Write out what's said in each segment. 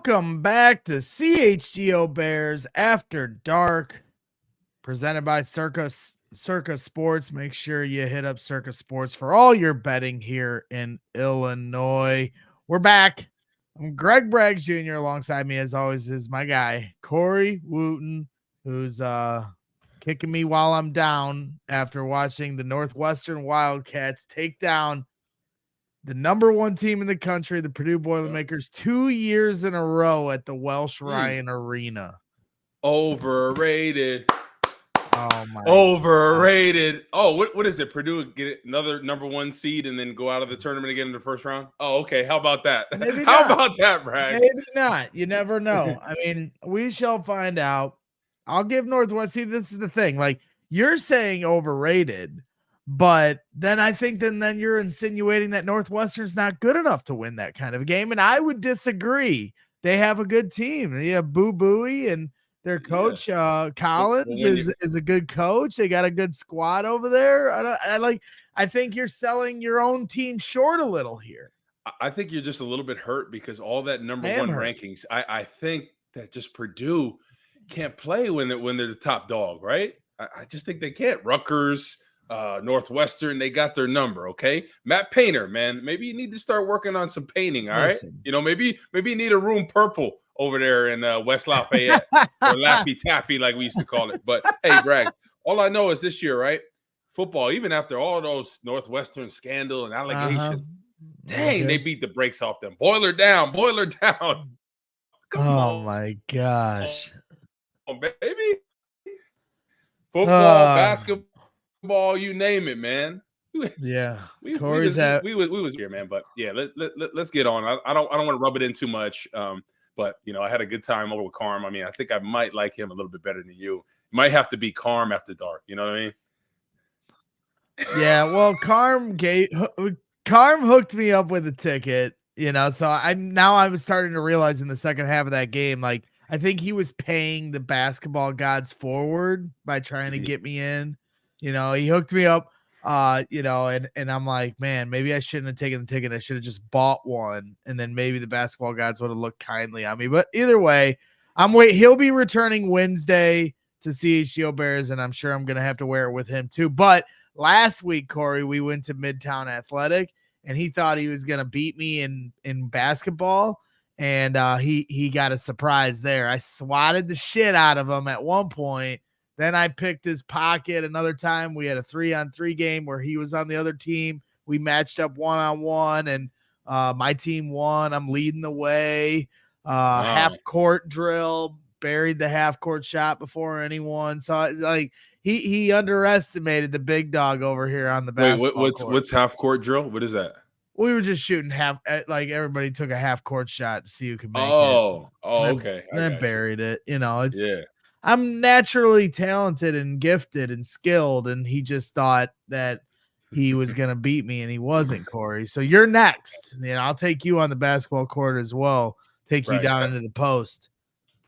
Welcome back to CHGO Bears After Dark, presented by Circa Sports. Make sure you hit up Circa Sports for all your betting here in Illinois. We're back. I'm Greg Braggs Jr. Alongside me, as always, is my guy, Corey Wootton, who's kicking me while I'm down after watching the Northwestern Wildcats take down the number one team in the country, the Purdue Boilermakers, 2 years in a row at the Welsh Ryan Arena. Overrated. Oh my! Overrated. Oh, what is it? Purdue get another number one seed and then go out of the tournament again in the first round? Oh, okay. How about that? Maybe How not. about that, Bragg? Maybe not. You never know. I mean, we shall find out. I'll give Northwest. See, this is the thing. Like, you're saying overrated, but then I think then you're insinuating that Northwestern's not good enough to win that kind of a game, and I would disagree. They have a good team. They have Boo Booey, and their coach Collins is a good coach. They got a good squad over there. I think you're selling your own team short a little here. I think you're just a little bit hurt because all that number one rankings. I think that just Purdue can't play when they're the top dog, right? I just think they can't. Rutgers, Northwestern, they got their number. Okay, Matt Painter, man, maybe you need to start working on some painting. All right, maybe you need a room purple over there in West Lafayette or Laffy Taffy, like we used to call it. But hey, Bragg, all I know is this year, right? Football, even after all those Northwestern scandal and allegations, dang, they beat the brakes off them. Boiler down. Come on, my gosh. Come on, baby. Football, basketball, you name it, man. Yeah. we was here, man. But yeah, let's get on. I don't want to rub it in too much. But I had a good time over with Carm. I mean, I think I might like him a little bit better than you. It might have to be Carm After Dark. You know what I mean? Yeah. Well, Carm hooked me up with a ticket. So I was starting to realize in the second half of that game, like, I think he was paying the basketball gods forward by trying to get me in. He hooked me up. And I'm like, man, maybe I shouldn't have taken the ticket. I should have just bought one, and then maybe the basketball gods would have looked kindly on me. But either way, he'll be returning Wednesday to CHGO Bears, and I'm sure I'm gonna have to wear it with him too. But last week, Corey, we went to Midtown Athletic, and he thought he was gonna beat me in basketball, and he got a surprise there. I swatted the shit out of him at one point. Then I picked his pocket another time. We had a 3-on-3 game where he was on the other team. We matched up 1-on-1, and my team won. I'm leading the way. Half-court drill, buried the half-court shot before anyone. So, like, he underestimated the big dog over here on the basketball court. What's half-court drill? What is that? We were just shooting everybody took a half-court shot to see who could make it. Okay. And then buried it. I'm naturally talented and gifted and skilled, and he just thought that he was going to beat me, and he wasn't, Corey. So you're next. I'll take you on the basketball court as well. Take you down into the post.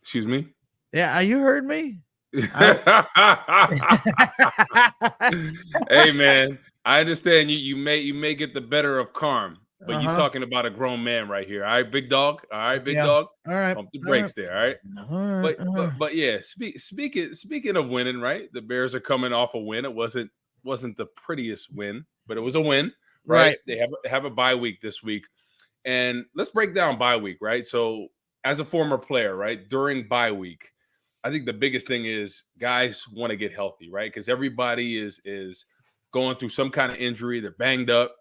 Excuse me? Yeah, you heard me? Hey, man, I understand you may get the better of Carm, but you're talking about a grown man right here. All right, big dog. All right, big dog. All right. Pump the brakes there. All right. But yeah, speaking of winning, right? The Bears are coming off a win. It wasn't the prettiest win, but it was a win, right? They have a bye week this week. And let's break down bye week, right? So as a former player, right, during bye week, I think the biggest thing is guys want to get healthy, right? Because everybody is going through some kind of injury. They're banged up.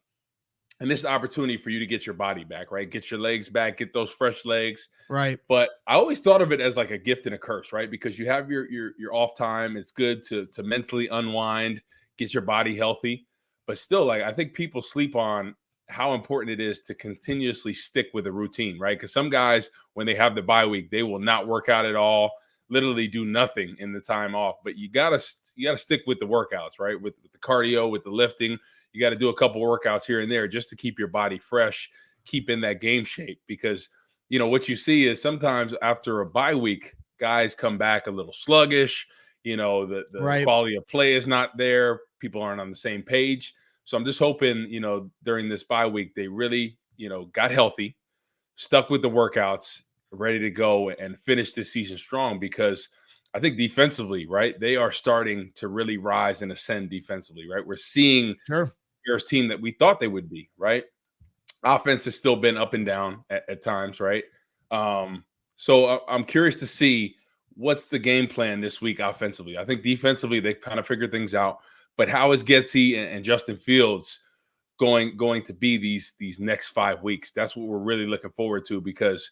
And this is an opportunity for you to get your body back, right? Get your legs back, get those fresh legs. Right. But I always thought of it as like a gift and a curse, right? Because you have your off time. It's good to mentally unwind, get your body healthy. But still, like, I think people sleep on how important it is to continuously stick with a routine, right? Because some guys, when they have the bye week, they will not work out at all, literally do nothing in the time off. But you gotta stick with the workouts, right? With the cardio, with the lifting. You got to do a couple workouts here and there just to keep your body fresh, keep in that game shape. Because, what you see is sometimes after a bye week, guys come back a little sluggish. The quality of play is not there. People aren't on the same page. So I'm just hoping, during this bye week, they really, got healthy, stuck with the workouts, ready to go and finish this season strong, because I think defensively, right, they are starting to really rise and ascend defensively, right? We're seeing Sure. Bears team that we thought they would be, right? Offense has still been up and down at times, right? So I'm curious to see what's the game plan this week offensively. I think defensively they kind of figured things out, but how is Getsy and Justin Fields going to be these next 5 weeks? That's what we're really looking forward to, because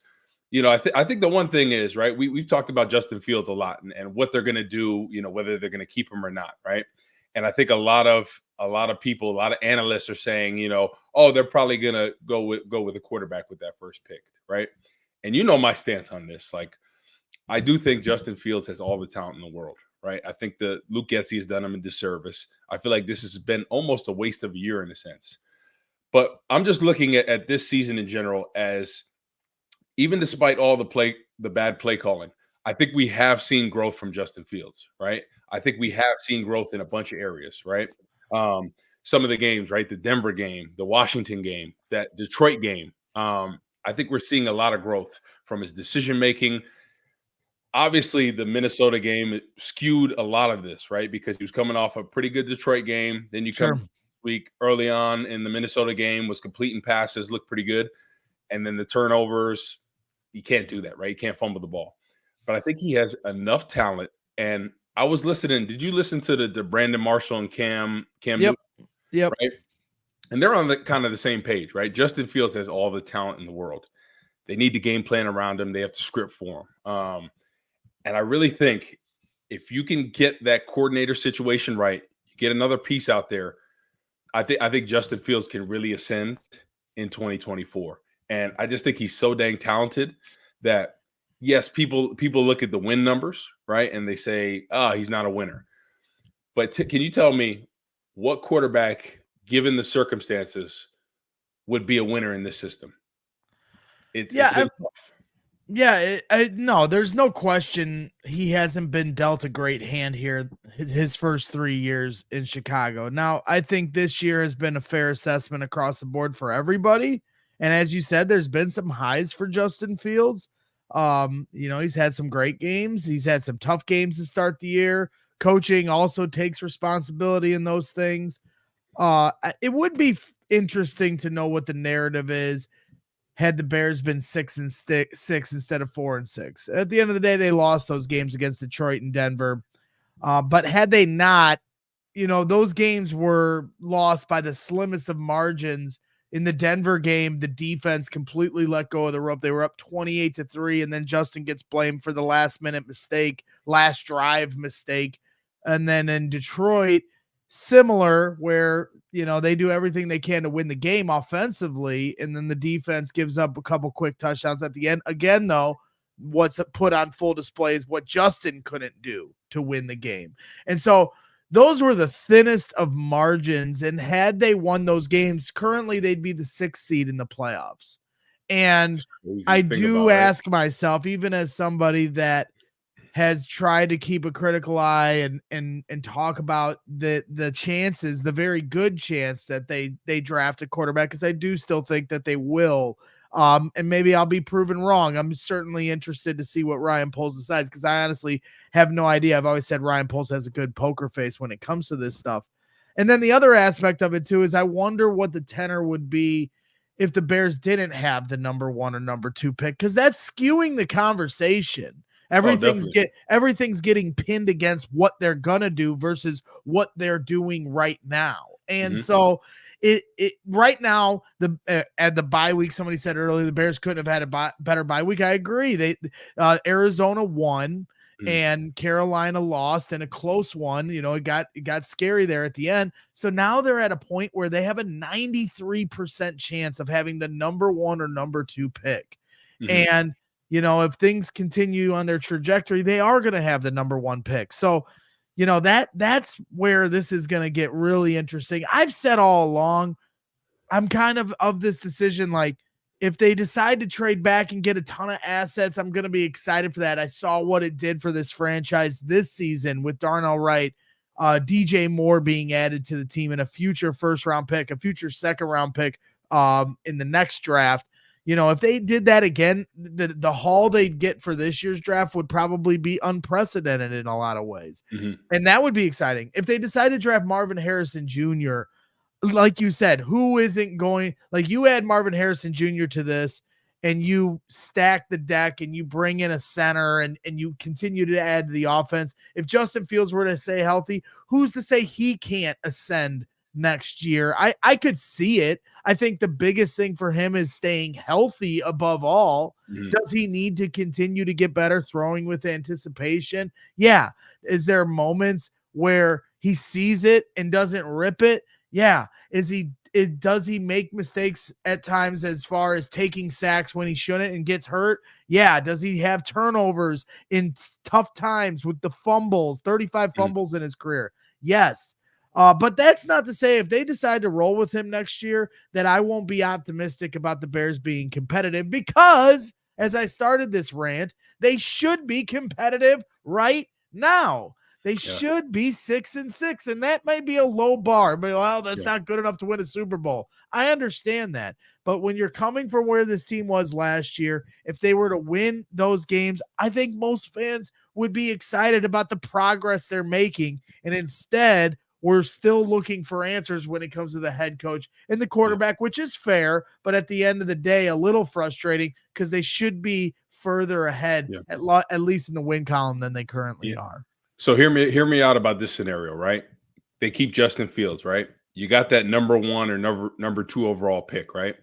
I think the one thing is, right, we've talked about Justin Fields a lot and what they're going to do, whether they're going to keep him or not, right? And I think a lot of people, a lot of analysts are saying, oh, they're probably going to go with a quarterback with that first pick, right? And my stance on this. Like, I do think Justin Fields has all the talent in the world, right? I think that Luke Getsy has done him a disservice. I feel like this has been almost a waste of a year in a sense. But I'm just looking at this season in general as, even despite all the bad play calling, I think we have seen growth from Justin Fields, right? I think we have seen growth in a bunch of areas, right? Some of the games, right? The Denver game, the Washington game, that Detroit game. I think we're seeing a lot of growth from his decision-making. Obviously, the Minnesota game skewed a lot of this, right? Because he was coming off a pretty good Detroit game. Then you come week early on in the Minnesota game, was completing passes, looked pretty good. And then the turnovers, you can't do that, right? You can't fumble the ball. But I think he has enough talent. And I was listening. Did you listen to the Brandon Marshall and Cam Yep. Newton, right? And they're on the kind of the same page, right? Justin Fields has all the talent in the world. They need to game plan around him. They have to script for him. And I really think if you can get that coordinator situation right, you get another piece out there, I think Justin Fields can really ascend in 2024. And I just think he's so dang talented that, yes, people look at the win numbers, right? And they say, he's not a winner. But can you tell me what quarterback, given the circumstances, would be a winner in this system? No, there's no question he hasn't been dealt a great hand here his first 3 years in Chicago. Now, I think this year has been a fair assessment across the board for everybody. And as you said, there's been some highs for Justin Fields. He's had some great games. He's had some tough games to start the year. Coaching also takes responsibility in those things. It would be interesting to know what the narrative is had the Bears been 6-6 instead of 4-6. At the end of the day, they lost those games against Detroit and Denver. But had they not, those games were lost by the slimmest of margins. In the Denver game, the defense completely let go of the rope. They were up 28-3, and then Justin gets blamed for the last drive mistake. And then in Detroit, similar, where they do everything they can to win the game offensively, and then the defense gives up a couple quick touchdowns at the end. Again, though, what's put on full display is what Justin couldn't do to win the game. And so those were the thinnest of margins, and had they won those games, currently they'd be the 6th seed in the playoffs. And I do ask myself, even as somebody that has tried to keep a critical eye and talk about the chances, the very good chance that they draft a quarterback, because I do still think that they will. And maybe I'll be proven wrong. I'm certainly interested to see what Ryan Poles decides, because I honestly have no idea. I've always said Ryan Poles has a good poker face when it comes to this stuff. And then the other aspect of it too is I wonder what the tenor would be if the Bears didn't have the number 1 or number 2 pick, because that's skewing the conversation. Everything's getting pinned against what they're gonna do versus what they're doing right now. And so it right now, at the bye week, somebody said earlier the Bears couldn't have had a better bye week. I agree. Arizona won and Carolina lost in a close one. It got scary there at the end. So now they're at a point where they have a 93% chance of having the number 1 or number 2 pick. And if things continue on their trajectory, they are going to have the number 1 pick. So, that's where this is going to get really interesting. I've said all along, I'm kind of this decision. Like, if they decide to trade back and get a ton of assets, I'm going to be excited for that. I saw what it did for this franchise this season with Darnell Wright, DJ Moore being added to the team, and a future 1st-round pick, a future 2nd-round pick in the next draft. if they did that again, the haul they'd get for this year's draft would probably be unprecedented in a lot of ways. And that would be exciting. If they decide to draft Marvin Harrison Jr., like you said, who isn't going, like you add Marvin Harrison Jr. to this and you stack the deck and you bring in a center and you continue to add to the offense. If Justin Fields were to stay healthy, who's to say he can't ascend next year? I could see it. I think the biggest thing for him is staying healthy above all. Does he need to continue to get better throwing with anticipation? Yeah. Is there moments where he sees it and doesn't rip it? Yeah. Does he make mistakes at times as far as taking sacks when he shouldn't and gets hurt? Yeah. Does he have turnovers in tough times with the fumbles, 35 fumbles in his career? Yes. But that's not to say if they decide to roll with him next year that I won't be optimistic about the Bears being competitive, because as I started this rant, they should be competitive right now. They should be 6-6, and that might be a low bar, but well, that's not good enough to win a Super Bowl. I understand that. But when you're coming from where this team was last year, if they were to win those games, I think most fans would be excited about the progress they're making. And instead, we're still looking for answers when it comes to the head coach and the quarterback, which is fair, but at the end of the day, a little frustrating because they should be further ahead, at least in the win column, than they currently are. So hear me out about this scenario, right? They keep Justin Fields, right? You got that number 1 or number 2 overall pick, right?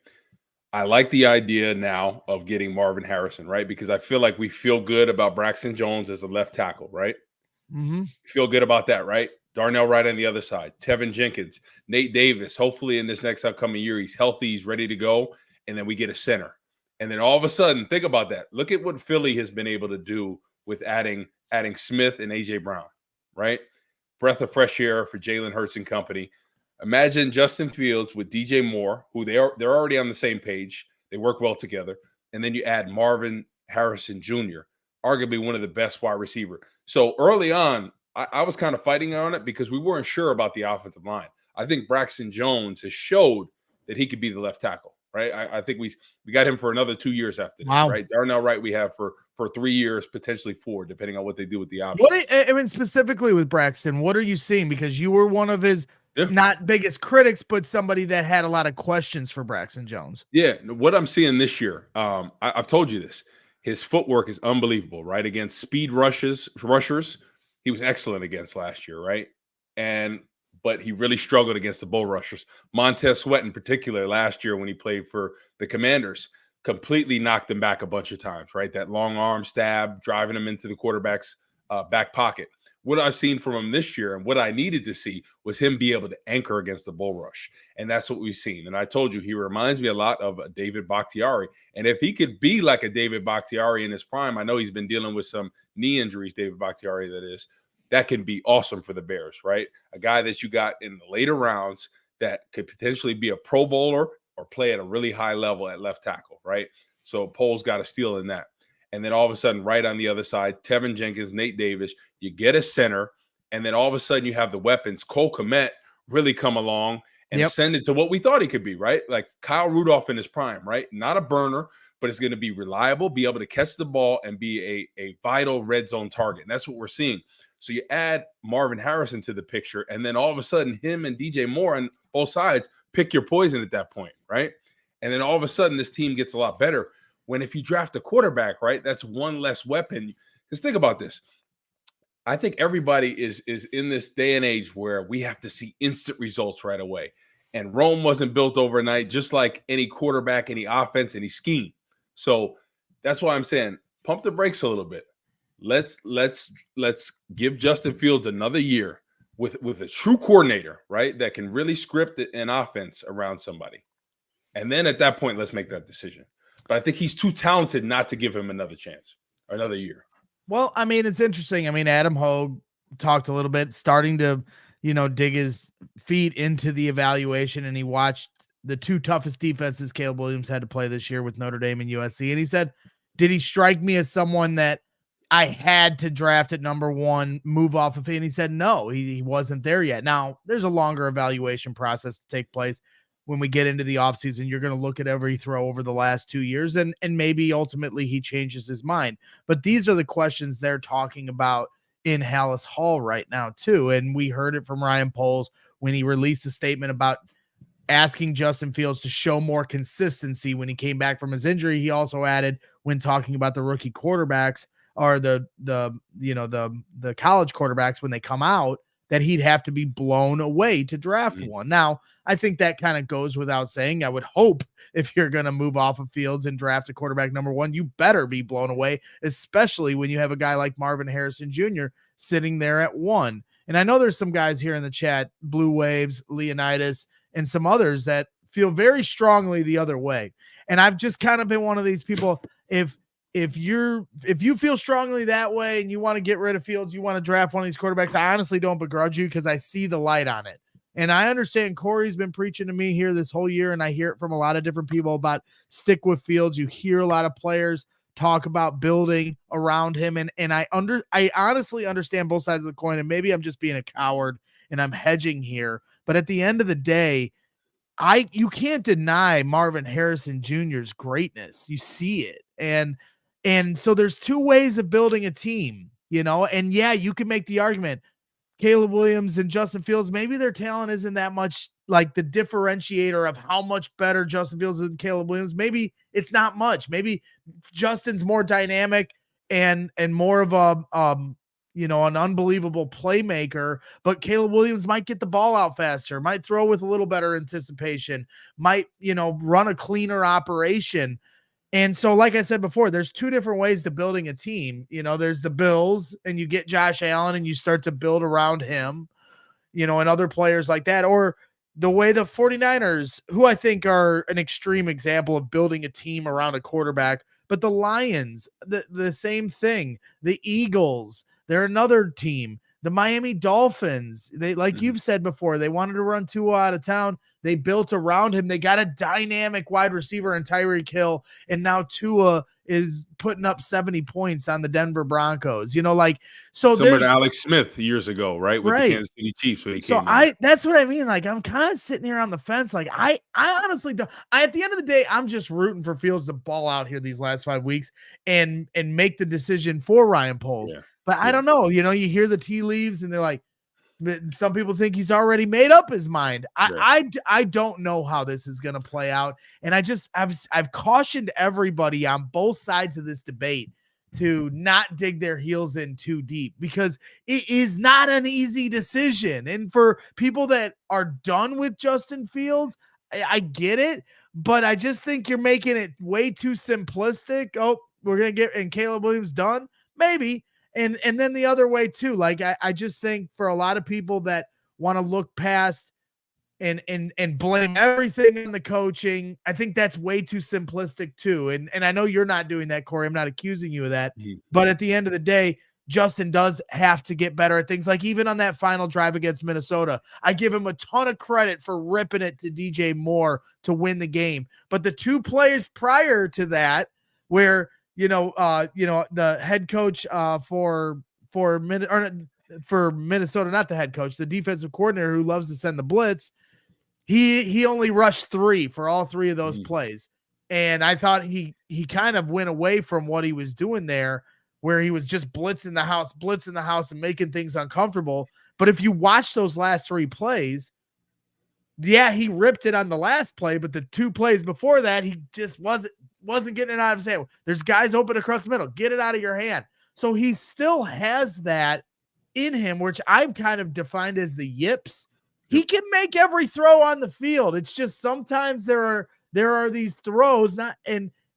I like the idea now of getting Marvin Harrison, right? Because I feel like we feel good about Braxton Jones as a left tackle, right? Feel good about that, right? Darnell Wright on the other side, Tevin Jenkins, Nate Davis. Hopefully in this next upcoming year, he's healthy, he's ready to go, and then we get a center. And then all of a sudden, think about that. Look at what Philly has been able to do with adding Smith and A.J. Brown, right? Breath of fresh air for Jalen Hurts and company. Imagine Justin Fields with DJ Moore, who they're already on the same page. They work well together. And then you add Marvin Harrison Jr., arguably one of the best wide receiver. So early on, I was kind of fighting on it because we weren't sure about the offensive line. I think Braxton Jones has showed that he could be the left tackle, right? I think we got him for another 2 years after this, right? Darnell Wright we have for 3 years, potentially 4, depending on what they do with the option. I mean, specifically with Braxton, what are you seeing? Because you were one of his not biggest critics, but somebody that had a lot of questions for Braxton Jones. Yeah, what I'm seeing this year, I've told you this. His footwork is unbelievable, right? Against speed rushers, he was excellent against last year, right? But he really struggled against the bull rushers. Montez Sweat in particular last year when he played for the Commanders completely knocked him back a bunch of times, right? That long arm stab, driving him into the quarterback's back pocket. What I've seen from him this year and what I needed to see was him be able to anchor against the bull rush. And that's what we've seen. And I told you, he reminds me a lot of David Bakhtiari. And if he could be like a David Bakhtiari in his prime, I know he's been dealing with some knee injuries, David Bakhtiari, that can be awesome for the Bears, right? A guy that you got in the later rounds that could potentially be a Pro Bowler or play at a really high level at left tackle, right? So Poles got a steal in that. And then all of a sudden, right on the other side, Tevin Jenkins, Nate Davis, you get a center, and then all of a sudden you have the weapons. Cole Kmet really come along and ascend it to what we thought he could be, right? Like Kyle Rudolph in his prime, right? Not a burner, but it's going to be reliable, be able to catch the ball, and be a vital red zone target. And that's what we're seeing. So you add Marvin Harrison to the picture, and then all of a sudden him and DJ Moore on both sides pick your poison at that point, right? And then all of a sudden this team gets a lot better. When if you draft a quarterback, right, that's one less weapon. Because think about this. I think everybody is in this day and age where we have to see instant results right away. And Rome wasn't built overnight, just like any quarterback, any offense, any scheme. So that's why I'm saying pump the brakes a little bit. Let's give Justin Fields another year with a true coordinator, right, that can really script an offense around somebody. And then at that point, let's make that decision. But I think he's too talented not to give him another chance or another year. Well, I mean, it's interesting. I mean, Adam Hogue talked a little bit, starting to, dig his feet into the evaluation, and he watched the 2 toughest defenses Caleb Williams had to play this year with Notre Dame and USC. And he said, did he strike me as someone that I had to draft at number 1, move off of it? And he said, no, he wasn't there yet. Now, there's a longer evaluation process to take place. when we get into the offseason, you're going to look at every throw over the last 2 years, and maybe ultimately he changes his mind. But these are the questions they're talking about in Hallis Hall right now too. And we heard it from Ryan Poles when he released a statement about asking Justin Fields to show more consistency when he came back from his injury. He also added, when talking about the rookie quarterbacks or the college quarterbacks when they come out, that he'd have to be blown away to draft one. Now, I think that kind of goes without saying. I would hope if you're going to move off of Fields and draft a quarterback number one, you better be blown away, especially when you have a guy like Marvin Harrison Jr. sitting there at 1. And I know there's some guys here in the chat, Blue Waves, Leonidas, and some others that feel very strongly the other way. And I've just kind of been one of these people. If you feel strongly that way and you want to get rid of Fields, you want to draft one of these quarterbacks, I honestly don't begrudge you because I see the light on it. And I understand Corey's been preaching to me here this whole year, and I hear it from a lot of different people about stick with Fields. You hear a lot of players talk about building around him, and I honestly understand both sides of the coin, and maybe I'm just being a coward and I'm hedging here. But at the end of the day, you can't deny Marvin Harrison Jr.'s greatness. You see it. And so there's two ways of building a team, and yeah, you can make the argument, Caleb Williams and Justin Fields, maybe their talent isn't that much like the differentiator of how much better Justin Fields than Caleb Williams. Maybe it's not much. Maybe Justin's more dynamic and more of an unbelievable playmaker, but Caleb Williams might get the ball out faster, might throw with a little better anticipation, might, run a cleaner operation. And so, like I said before, there's two different ways to building a team. There's the Bills, and you get Josh Allen and you start to build around him, and other players like that. Or the way the 49ers, who I think are an extreme example of building a team around a quarterback, but the Lions, the same thing. The Eagles, they're another team. The Miami Dolphins, they, like you've said before, they wanted to run Tua out of town. They built around him. They got a dynamic wide receiver in Tyreek Hill, and now Tua is putting up 70 points on the Denver Broncos. Similar to Alex Smith years ago, right? With the Kansas City Chiefs. That's what I mean. Like, I'm kind of sitting here on the fence. Like, I honestly don't. At the end of the day, I'm just rooting for Fields to ball out here these last 5 weeks and make the decision for Ryan Poles. Yeah. But I don't know. You hear the tea leaves, and they're like, some people think he's already made up his mind. I don't know how this is going to play out. And I've cautioned everybody on both sides of this debate to not dig their heels in too deep, because it is not an easy decision. And for people that are done with Justin Fields, I get it, but I just think you're making it way too simplistic. Oh, we're going to get, and Caleb Williams done? Maybe. And then the other way too, like I just think for a lot of people that want to look past and blame everything in the coaching, I think that's way too simplistic too. And I know you're not doing that, Corey. I'm not accusing you of that. But at the end of the day, Justin does have to get better at things. Like even on that final drive against Minnesota, I give him a ton of credit for ripping it to DJ Moore to win the game. But the two plays prior to that, where the head coach for Minnesota, not the head coach, the defensive coordinator who loves to send the blitz, he only rushed 3 for all 3 of those plays. And I thought he kind of went away from what he was doing there, where he was just blitzing the house and making things uncomfortable. But if you watch those last 3 plays, yeah, he ripped it on the last play, but the 2 plays before that, he just wasn't getting it out of his hand. There's guys open across the middle. Get it out of your hand. So he still has that in him, which I've kind of defined as the yips. He can make every throw on the field. It's just sometimes there are these throws,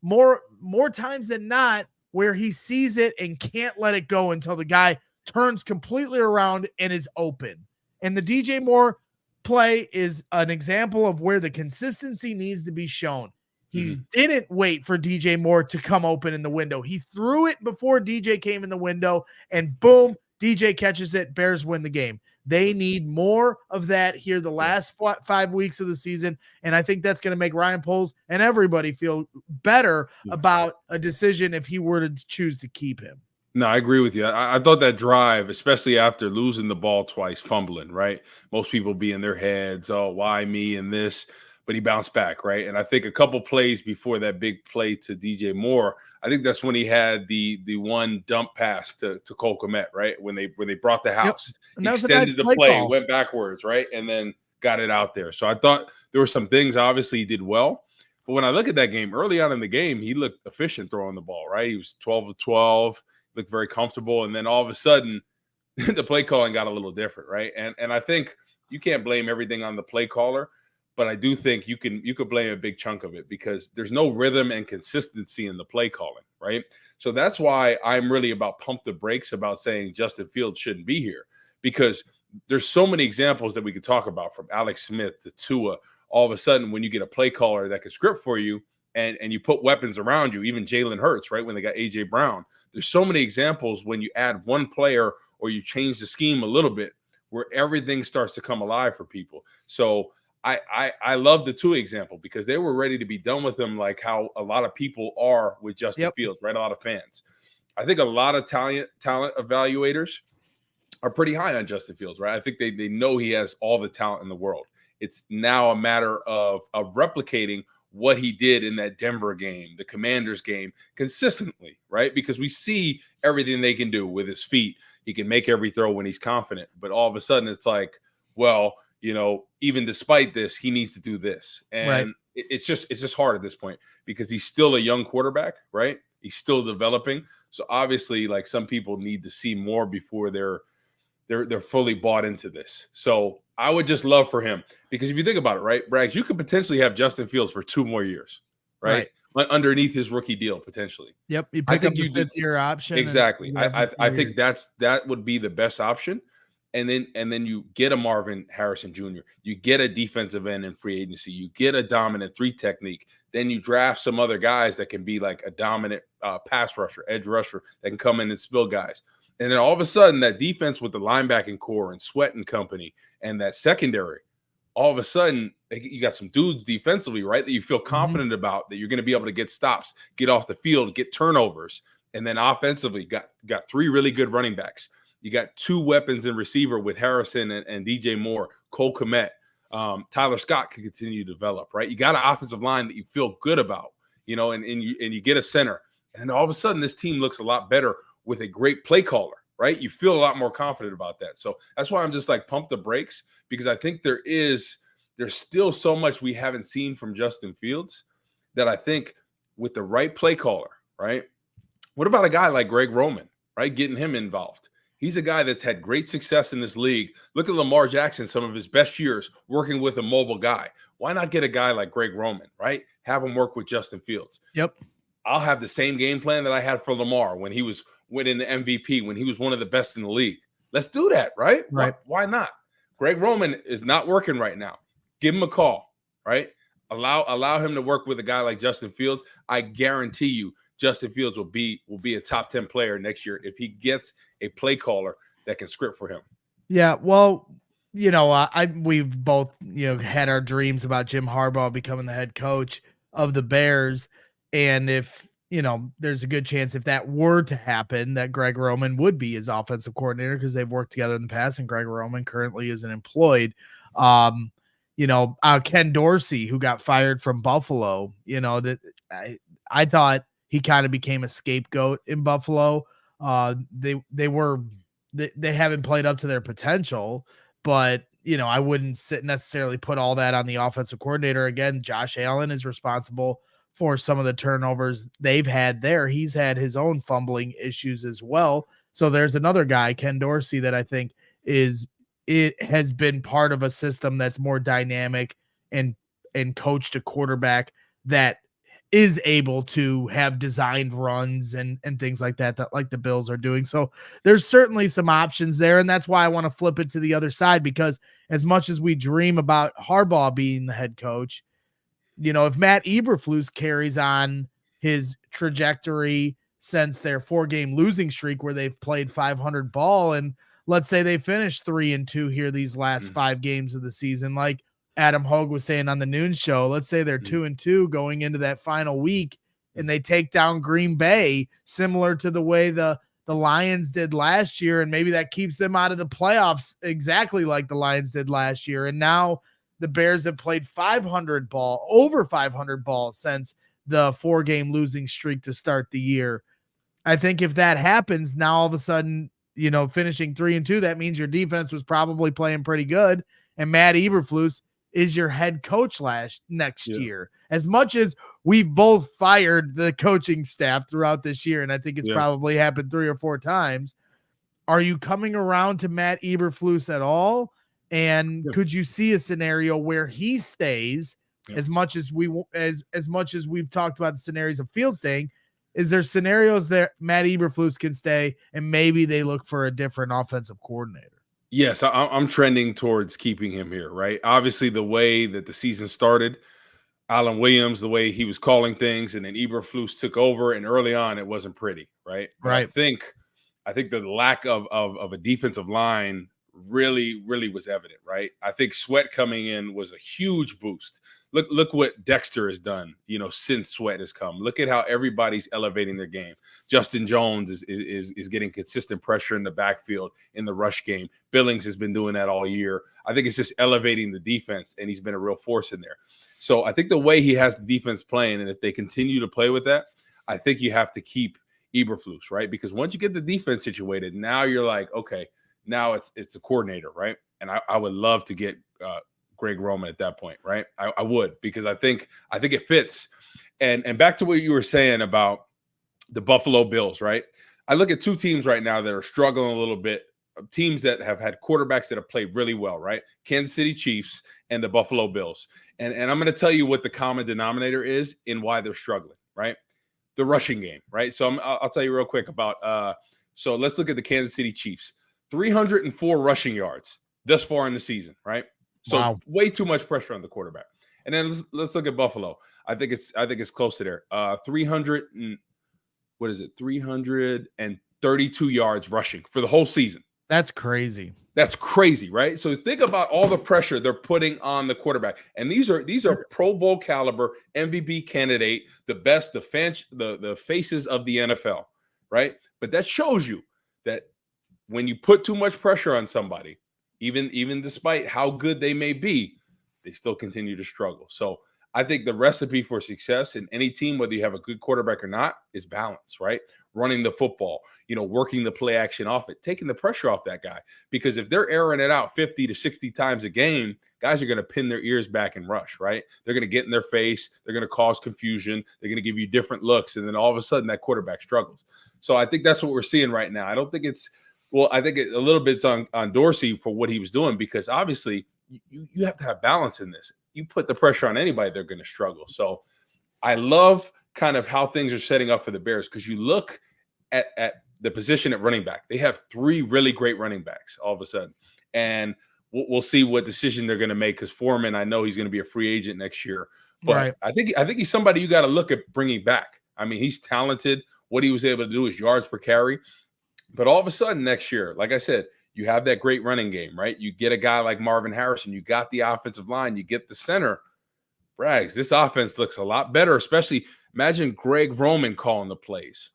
more times than not, where he sees it and can't let it go until the guy turns completely around and is open. And the DJ Moore play is an example of where the consistency needs to be shown. He didn't wait for DJ Moore to come open in the window. He threw it before DJ came in the window, and boom, DJ catches it. Bears win the game. They need more of that here the last 5 weeks of the season, and I think that's going to make Ryan Poles and everybody feel better about a decision if he were to choose to keep him. No, I agree with you. I thought that drive, especially after losing the ball twice, fumbling, right? Most people be in their heads, oh, why me and this? but he bounced back, right? And I think a couple plays before that big play to DJ Moore, I think that's when he had the one dump pass to Cole Kmet, right? When they brought the house, And he that was a nice extended the play play, call. went backwards, right? And then got it out there. So I thought there were some things obviously he did well. But when I look at that game, early on in the game, he looked efficient throwing the ball, right? He was 12 of 12, looked very comfortable. And then all of a sudden, the play calling got a little different, right? And I think you can't blame everything on the play caller, but I do think you could blame a big chunk of it because there's no rhythm and consistency in the play calling, right? So that's why I'm really about pump the brakes about saying Justin Fields shouldn't be here, because there's so many examples that we could talk about, from Alex Smith to Tua. All of a sudden, when you get a play caller that can script for you and you put weapons around you, even Jalen Hurts, right, when they got A.J. Brown, there's so many examples when you add one player or you change the scheme a little bit where everything starts to come alive for people. So I love the Tua example because they were ready to be done with him, like how a lot of people are with Justin Fields, right? A lot of fans. I think a lot of talent evaluators are pretty high on Justin Fields, right? I think they know he has all the talent in the world. It's now a matter of replicating what he did in that Denver game, the Commanders game, consistently, right? Because we see everything they can do with his feet. He can make every throw when he's confident. But all of a sudden, it's like, well, even despite this, he needs to do this. And it's just hard at this point because he's still a young quarterback, right? He's still developing. So obviously, like, some people need to see more before they're fully bought into this. So I would just love for him, because if you think about it, right, Braggs, you could potentially have Justin Fields for 2 more years, right? Underneath his rookie deal, potentially. Yep. You pick up the 5th-year option. Exactly. I think that would be the best option. And then you get a Marvin Harrison Jr. You get a defensive end in free agency. You get a dominant 3 technique. Then you draft some other guys that can be like a dominant pass rusher, edge rusher that can come in and spill guys. And then all of a sudden, that defense with the linebacking core and Sweat and company and that secondary, all of a sudden, you got some dudes defensively, right, that you feel confident about, that you're going to be able to get stops, get off the field, get turnovers. And then offensively, got 3 really good running backs. You got 2 weapons in receiver with Harrison and DJ Moore, Cole Kmet. Tyler Scott can continue to develop, right? You got an offensive line that you feel good about, and you get a center. And all of a sudden, this team looks a lot better with a great play caller, right? You feel a lot more confident about that. So that's why I'm just like, pump the brakes, because I think there's still so much we haven't seen from Justin Fields that I think with the right play caller, right? What about a guy like Greg Roman, right? Getting him involved. He's a guy that's had great success in this league. Look at Lamar Jackson, some of his best years working with a mobile guy. Why not get a guy like Greg Roman, right? Have him work with Justin Fields. Yep. I'll have the same game plan that I had for Lamar when he was winning the MVP, when he was one of the best in the league. Let's do that, right? Right. Why not? Greg Roman is not working right now. Give him a call, right? Allow him to work with a guy like Justin Fields. I guarantee you Justin Fields will be a top 10 player next year if he gets a play caller that can script for him. Yeah, well, we've both had our dreams about Jim Harbaugh becoming the head coach of the Bears, and if there's a good chance if that were to happen that Greg Roman would be his offensive coordinator, because they've worked together in the past, and Greg Roman currently isn't employed. Ken Dorsey, who got fired from Buffalo, that I thought he kind of became a scapegoat in Buffalo. They haven't played up to their potential, but I wouldn't necessarily put all that on the offensive coordinator. Again, Josh Allen is responsible for some of the turnovers they've had there. He's had his own fumbling issues as well. So there's another guy, Ken Dorsey, that I think has been part of a system that's more dynamic and coached a quarterback that is able to have designed runs and things like that like the Bills are doing. So there's certainly some options there. And that's why I want to flip it to the other side, because as much as we dream about Harbaugh being the head coach, if Matt Eberflus carries on his trajectory since their 4-game losing streak where they've played 500 ball, and let's say they finish 3-2 here these last 5 games of the season, like Adam Hogue was saying on the noon show, let's say they're 2-2 going into that final week, and they take down Green Bay, similar to the way the Lions did last year, and maybe that keeps them out of the playoffs exactly like the Lions did last year. And now the Bears have played over 500 balls since the 4-game losing streak to start the year. I think if that happens, now all of a sudden, finishing 3-2, that means your defense was probably playing pretty good. And Matt Eberflus is your head coach next year. As much as we've both fired the coaching staff throughout this year, and I think it's probably happened 3 or 4 times, are you coming around to Matt Eberflus at all? And could you see a scenario where he stays as much as we've talked about the scenarios of Field staying? Is there scenarios that Matt Eberflus can stay and maybe they look for a different offensive coordinator? Yes, I'm trending towards keeping him here, right? Obviously, the way that the season started, Alan Williams, the way he was calling things, and then Eberflus took over, and early on, it wasn't pretty, right? Right. I think the lack of a defensive line really was evident, right? I think Sweat coming in was a huge boost. Look what Dexter has done, since Sweat has come. Look at how everybody's elevating their game. Justin Jones is getting consistent pressure in the backfield in the rush game. Billings has been doing that all year. I think it's just elevating the defense, and he's been a real force in there. So I think the way he has the defense playing, and if they continue to play with that, I think you have to keep Eberflus, right? Because once you get the defense situated, now you're like, okay, now it's a coordinator, right? And I would love to get Greg Roman at that point, right? I would, because I think it fits. And back to what you were saying about the Buffalo Bills, right? I look at 2 teams right now that are struggling a little bit, teams that have had quarterbacks that have played really well, right? Kansas City Chiefs and the Buffalo Bills. And I'm going to tell you what the common denominator is and why they're struggling, right? The rushing game, right? So I'll tell you real quick about so let's look at the Kansas City Chiefs. 304 rushing yards thus far in the season, right? So way too much pressure on the quarterback. And then let's look at Buffalo. I think it's close to there. 332 yards rushing for the whole season. That's crazy. That's crazy, right? So think about all the pressure they're putting on the quarterback. And these are Pro Bowl caliber MVP candidate, the best, the faces of the NFL, right? But that shows you that when you put too much pressure on somebody, even despite how good they may be, they still continue to struggle. So I think the recipe for success in any team, whether you have a good quarterback or not, is balance, right? Running the football, working the play action off it, taking the pressure off that guy. Because if they're airing it out 50 to 60 times a game, guys are going to pin their ears back and rush, right? They're going to get in their face. They're going to cause confusion. They're going to give you different looks. And then all of a sudden that quarterback struggles. So I think that's what we're seeing right now. I don't think I think a little bit's on Dorsey for what he was doing, because obviously you have to have balance in this. You put the pressure on anybody, they're going to struggle. So I love kind of how things are setting up for the Bears, because you look at the position at running back. They have 3 really great running backs all of a sudden. And we'll see what decision they're going to make, because Foreman, I know he's going to be a free agent next year. But right. I think he's somebody you got to look at bringing back. I mean, he's talented. What he was able to do is yards per carry. But all of a sudden next year, like I said, you have that great running game, right? You get a guy like Marvin Harrison. You got the offensive line. You get the center. Brags, this offense looks a lot better, especially imagine Greg Roman calling the plays,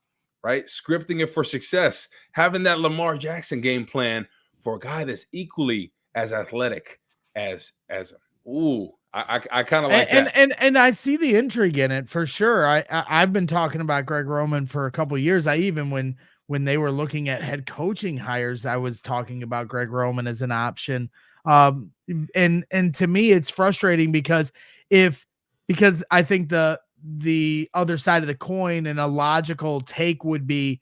right? Scripting it for success. Having that Lamar Jackson game plan for a guy that's equally as athletic as him. Ooh, I kind of like that. And I see the intrigue in it for sure. I've been talking about Greg Roman for a couple of years. I even when they were looking at head coaching hires, I was talking about Greg Roman as an option. And to me, it's frustrating because I think the other side of the coin and a logical take would be,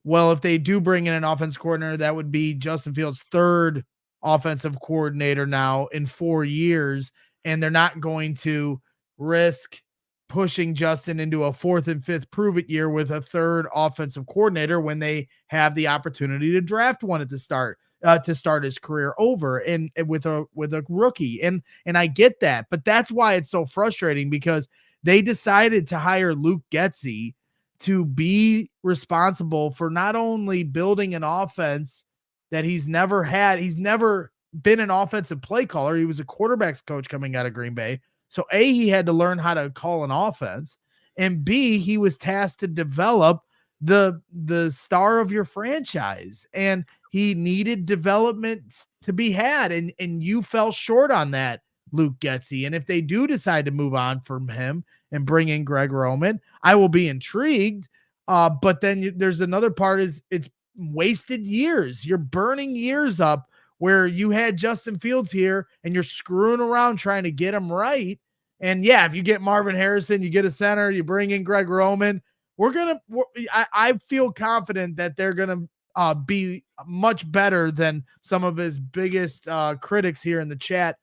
well, if they do bring in an offense coordinator, that would be Justin Fields' 3rd offensive coordinator now in 4 years. And they're not going to risk pushing Justin into a 4th and 5th prove it year with a 3rd offensive coordinator when they have the opportunity to draft one at the start to start his career over and with a rookie. And I get that, but that's why it's so frustrating, because they decided to hire Luke Getsy to be responsible for not only building an offense that he's never had. He's never been an offensive play caller. He was a quarterback's coach coming out of Green Bay. So A, he had to learn how to call an offense, and B, he was tasked to develop the star of your franchise, and he needed development to be had. And you fell short on that, Luke Getsy. And if they do decide to move on from him and bring in Greg Roman, I will be intrigued. But then there's another part is it's wasted years. You're burning years up where you had Justin Fields here and you're screwing around trying to get him right. And yeah, if you get Marvin Harrison, you get a center, you bring in Greg Roman, I feel confident that they're going to be much better than some of his biggest critics here in the chat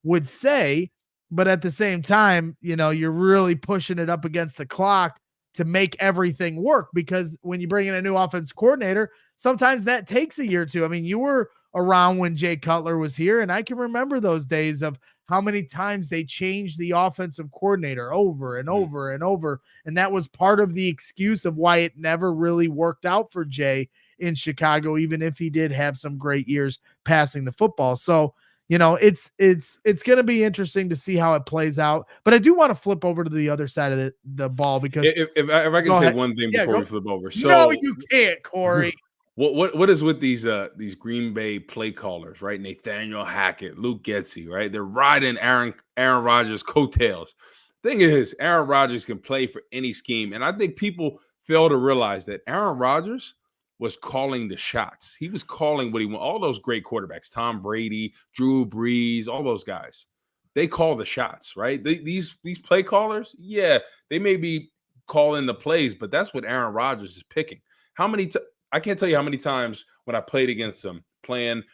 would say. But at the same time, you're really pushing it up against the clock to make everything work, because when you bring in a new offense coordinator, sometimes that takes a year or two. I mean, you were around when Jay Cutler was here, and I can remember those days of how many times they changed the offensive coordinator over and over and over. And that was part of the excuse of why it never really worked out for Jay in Chicago, even if he did have some great years passing the football. So, it's going to be interesting to see how it plays out. But I do want to flip over to the other side of the ball, because if I can say one thing before we flip over. So no, you can't, Corey. What is with these Green Bay play callers, right? Nathaniel Hackett, Luke Getsy, right? They're riding Aaron Rodgers' coattails. Thing is, Aaron Rodgers can play for any scheme, and I think people fail to realize that Aaron Rodgers was calling the shots. He was calling what he wanted. All those great quarterbacks, Tom Brady, Drew Brees, all those guys, they call the shots, right? These play callers, yeah, they may be calling the plays, but that's what Aaron Rodgers is picking. I can't tell you how many times when I played against him, playing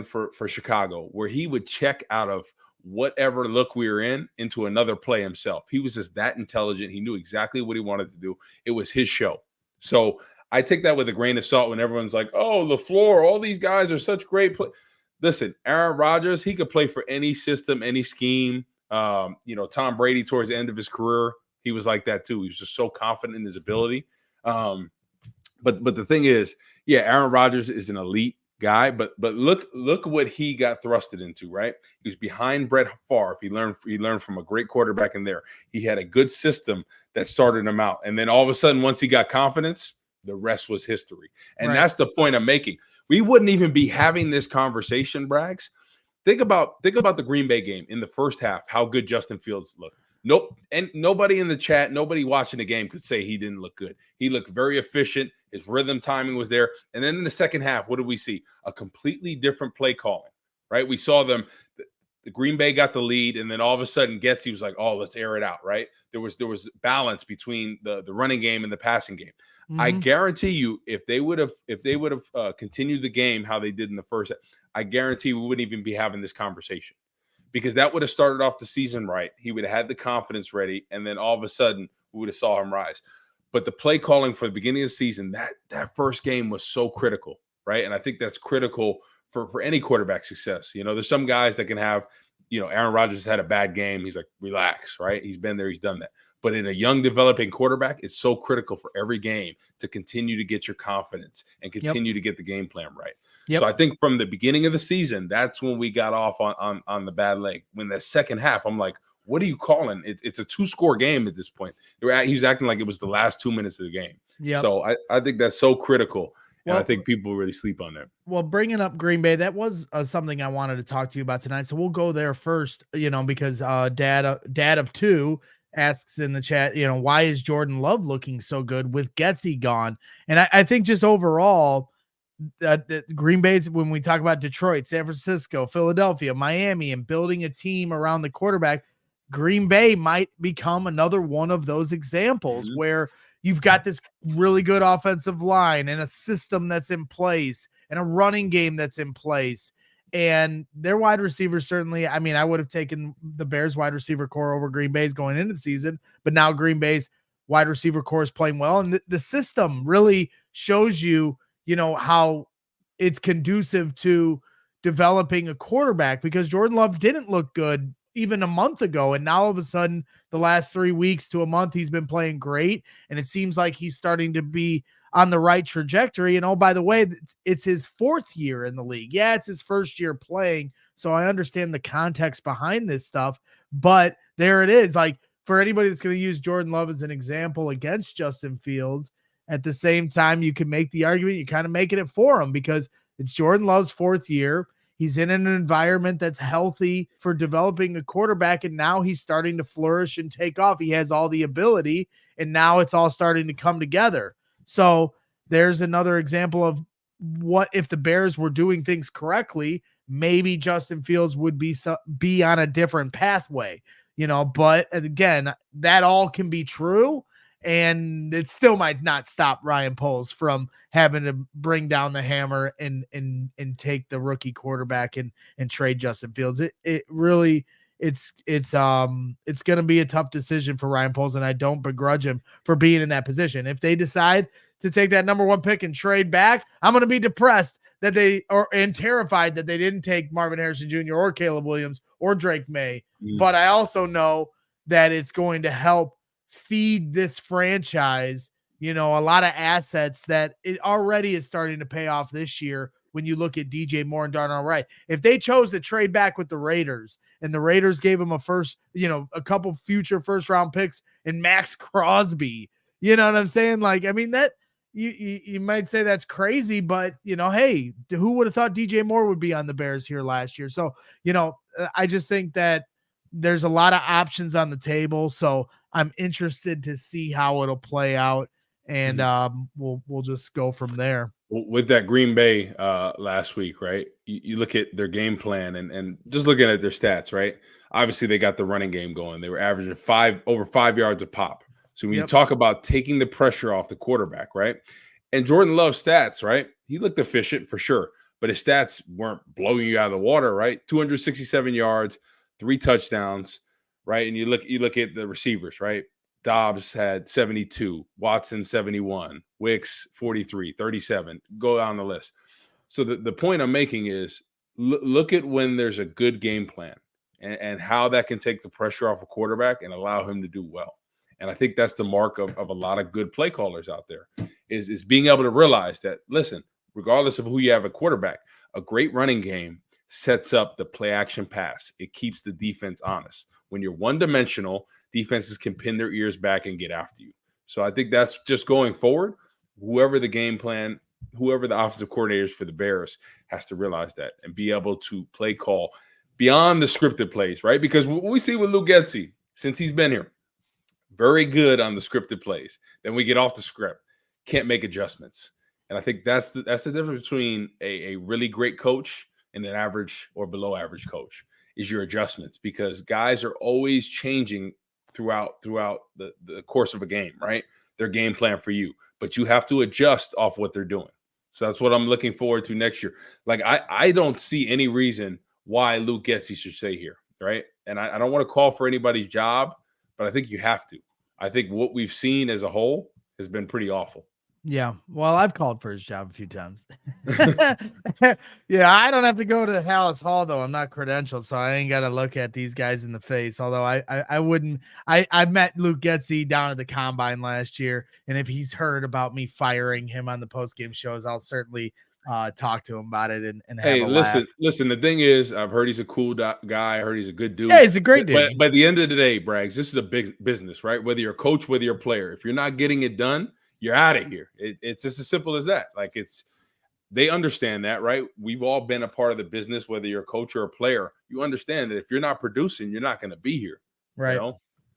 for Chicago, where he would check out of whatever look we were in into another play himself. He was just that intelligent. He knew exactly what he wanted to do. It was his show. So I take that with a grain of salt when everyone's like, oh, LaFleur, all these guys are such great play. Listen, Aaron Rodgers, he could play for any system, any scheme. Tom Brady towards the end of his career, he was like that too. He was just so confident in his ability. But the thing is, yeah, Aaron Rodgers is an elite guy, but look what he got thrusted into, right? He was behind Brett Favre. He learned from a great quarterback in there. He had a good system that started him out. And then all of a sudden, once he got confidence, the rest was history. And That's the point I'm making. We wouldn't even be having this conversation, Braggs. Think about the Green Bay game in the first half, how good Justin Fields looked. Nope. And nobody in the chat, nobody watching the game could say he didn't look good. He looked very efficient. His rhythm timing was there. And then in the second half, what did we see? A completely different play calling, right? We saw them. The Green Bay got the lead, and then all of a sudden, Getsy was like, "Oh, let's air it out." Right? There was balance between the running game and the passing game. Mm-hmm. I guarantee you, if they would have continued the game how they did in the first, I guarantee we wouldn't even be having this conversation, because that would have started off the season right. He would have had the confidence ready, and then all of a sudden, we would have saw him rise. But the play calling for the beginning of the season, that first game was so critical, right? And I think that's critical for any quarterback success. There's some guys that can have, Aaron Rodgers had a bad game. He's like, relax, right? He's been there. He's done that. But in a young developing quarterback, it's so critical for every game to continue to get your confidence and continue to get the game plan right. Yep. So I think from the beginning of the season, that's when we got off on the bad leg. When the second half, I'm like, what are you calling? It's a 2-score game at this point. He was acting like it was the last 2 minutes of the game. Yep. So I think that's so critical. Well, and I think people really sleep on that. Well, bringing up Green Bay, that was something I wanted to talk to you about tonight. So we'll go there first, because dad of two asks in the chat, why is Jordan Love looking so good with Getsy gone? And I think just overall, Green Bay's, when we talk about Detroit, San Francisco, Philadelphia, Miami, and building a team around the quarterback, Green Bay might become another one of those examples where you've got this really good offensive line and a system that's in place and a running game that's in place. And their wide receivers, certainly, I mean, I would have taken the Bears wide receiver core over Green Bay's going into the season, but now Green Bay's wide receiver core is playing well. And the system really shows you, how it's conducive to developing a quarterback, because Jordan Love didn't look good even a month ago. And now all of a sudden, the last 3 weeks to a month, he's been playing great. And it seems like he's starting to be on the right trajectory. And oh, by the way, it's his 4th year in the league. Yeah, it's his first year playing. So I understand the context behind this stuff, but there it is. Like, for anybody that's going to use Jordan Love as an example against Justin Fields, at the same time, you can make the argument, you're kind of making it for him, because it's Jordan Love's 4th year. He's in an environment that's healthy for developing a quarterback, and now he's starting to flourish and take off. He has all the ability, and now it's all starting to come together. So there's another example of what if the Bears were doing things correctly, maybe Justin Fields would be on a different pathway, but again, that all can be true. And it still might not stop Ryan Poles from having to bring down the hammer and take the rookie quarterback and trade Justin Fields. It really, it's going to be a tough decision for Ryan Poles, and I don't begrudge him for being in that position. If they decide to take that number 1 pick and trade back, I'm going to be depressed and terrified that they didn't take Marvin Harrison Jr. or Caleb Williams or Drake May. But I also know that it's going to help feed this franchise, a lot of assets that it already is starting to pay off this year. When you look at DJ Moore and Darnell Wright, if they chose to trade back with the Raiders and the Raiders gave them a couple future first round picks and Max Crosby, you know what I'm saying? Like, I mean, that you might say that's crazy, but hey, who would have thought DJ Moore would be on the Bears here last year? So, I just think that there's a lot of options on the table. So I'm interested to see how it'll play out, and we'll just go from there. With that Green Bay last week, right? You look at their game plan and just looking at their stats, right? Obviously, they got the running game going. They were averaging over 5 yards a pop. So when you talk about taking the pressure off the quarterback, right? And Jordan Love's stats, right? He looked efficient for sure, but his stats weren't blowing you out of the water, right? 267 yards, 3 touchdowns, right? And you look at the receivers, right? Dobbs had 72, Watson 71, Wicks 43, 37. Go down the list. So the point I'm making is look at when there's a good game plan and how that can take the pressure off a quarterback and allow him to do well. And I think that's the mark of a lot of good play callers out there is being able to realize that, listen, regardless of who you have at quarterback, a great running game sets up the play action pass. It keeps the defense honest. When you're one-dimensional, defenses can pin their ears back and get after you. So I think that's just going forward. Whoever the game plan, whoever the offensive coordinators for the Bears has to realize that and be able to play call beyond the scripted plays, right? Because what we see with Luke Getsy, since he's been here, very good on the scripted plays. Then we get off the script, can't make adjustments. And I think that's the difference between a really great coach and an average or below average coach is your adjustments, because guys are always changing throughout the course of a game, right? Their game plan for you, but you have to adjust off what they're doing. So that's what I'm looking forward to next year. Like I don't see any reason why Luke Getsy should stay here, right? And I don't want to call for anybody's job, but I think you have to. I think what we've seen as a whole has been pretty awful. Yeah. Well, I've called for his job a few times. Yeah. I don't have to go to Hallis Hall, though. I'm not credentialed, so I ain't got to look at these guys in the face. Although I wouldn't, I met Luke Getsy down at the combine last year. And if he's heard about me firing him on the post-game shows, I'll certainly talk to him about it and have a laugh. Listen, the thing is, I've heard he's a cool guy. I heard he's a good dude. Yeah, he's a great dude. But at the end of the day, Braggs, this is a big business, right? Whether you're a coach, whether you're a player, if you're not getting it done, you're out of here. It's just as simple as that. Like they understand that, right? We've all been a part of the business, whether you're a coach or a player. You understand that if you're not producing, you're not going to be here. Right.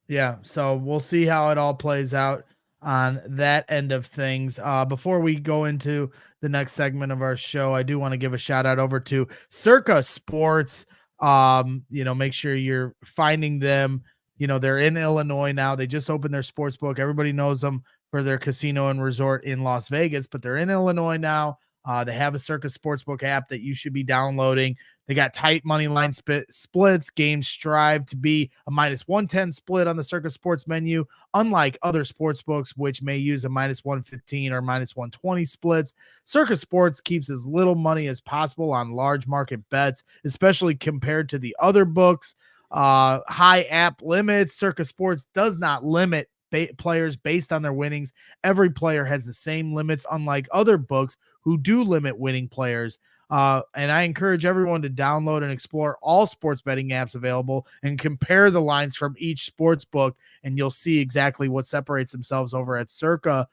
Yeah. So we'll see how it all plays out on that end of things. Before we go into the next segment of our show, I do want to give a shout out over to Circa Sports. Make sure you're finding them. They're in Illinois now. They just opened their sports book. Everybody knows them for their casino and resort in Las Vegas, but they're in Illinois now. They have a Circa Sportsbook app that you should be downloading. They got tight money line splits. Games strive to be a -110 split on the Circa Sports menu, unlike other sports books, which may use a -115 or -120 splits. Circa Sports keeps as little money as possible on large market bets, especially compared to the other books. High app limits. Circa Sports does not limit players based on their winnings. Every player has the same limits, unlike other books who do limit winning players. And I encourage everyone to download and explore all sports betting apps available and compare the lines from each sports book, and you'll see exactly what separates themselves over at Circa.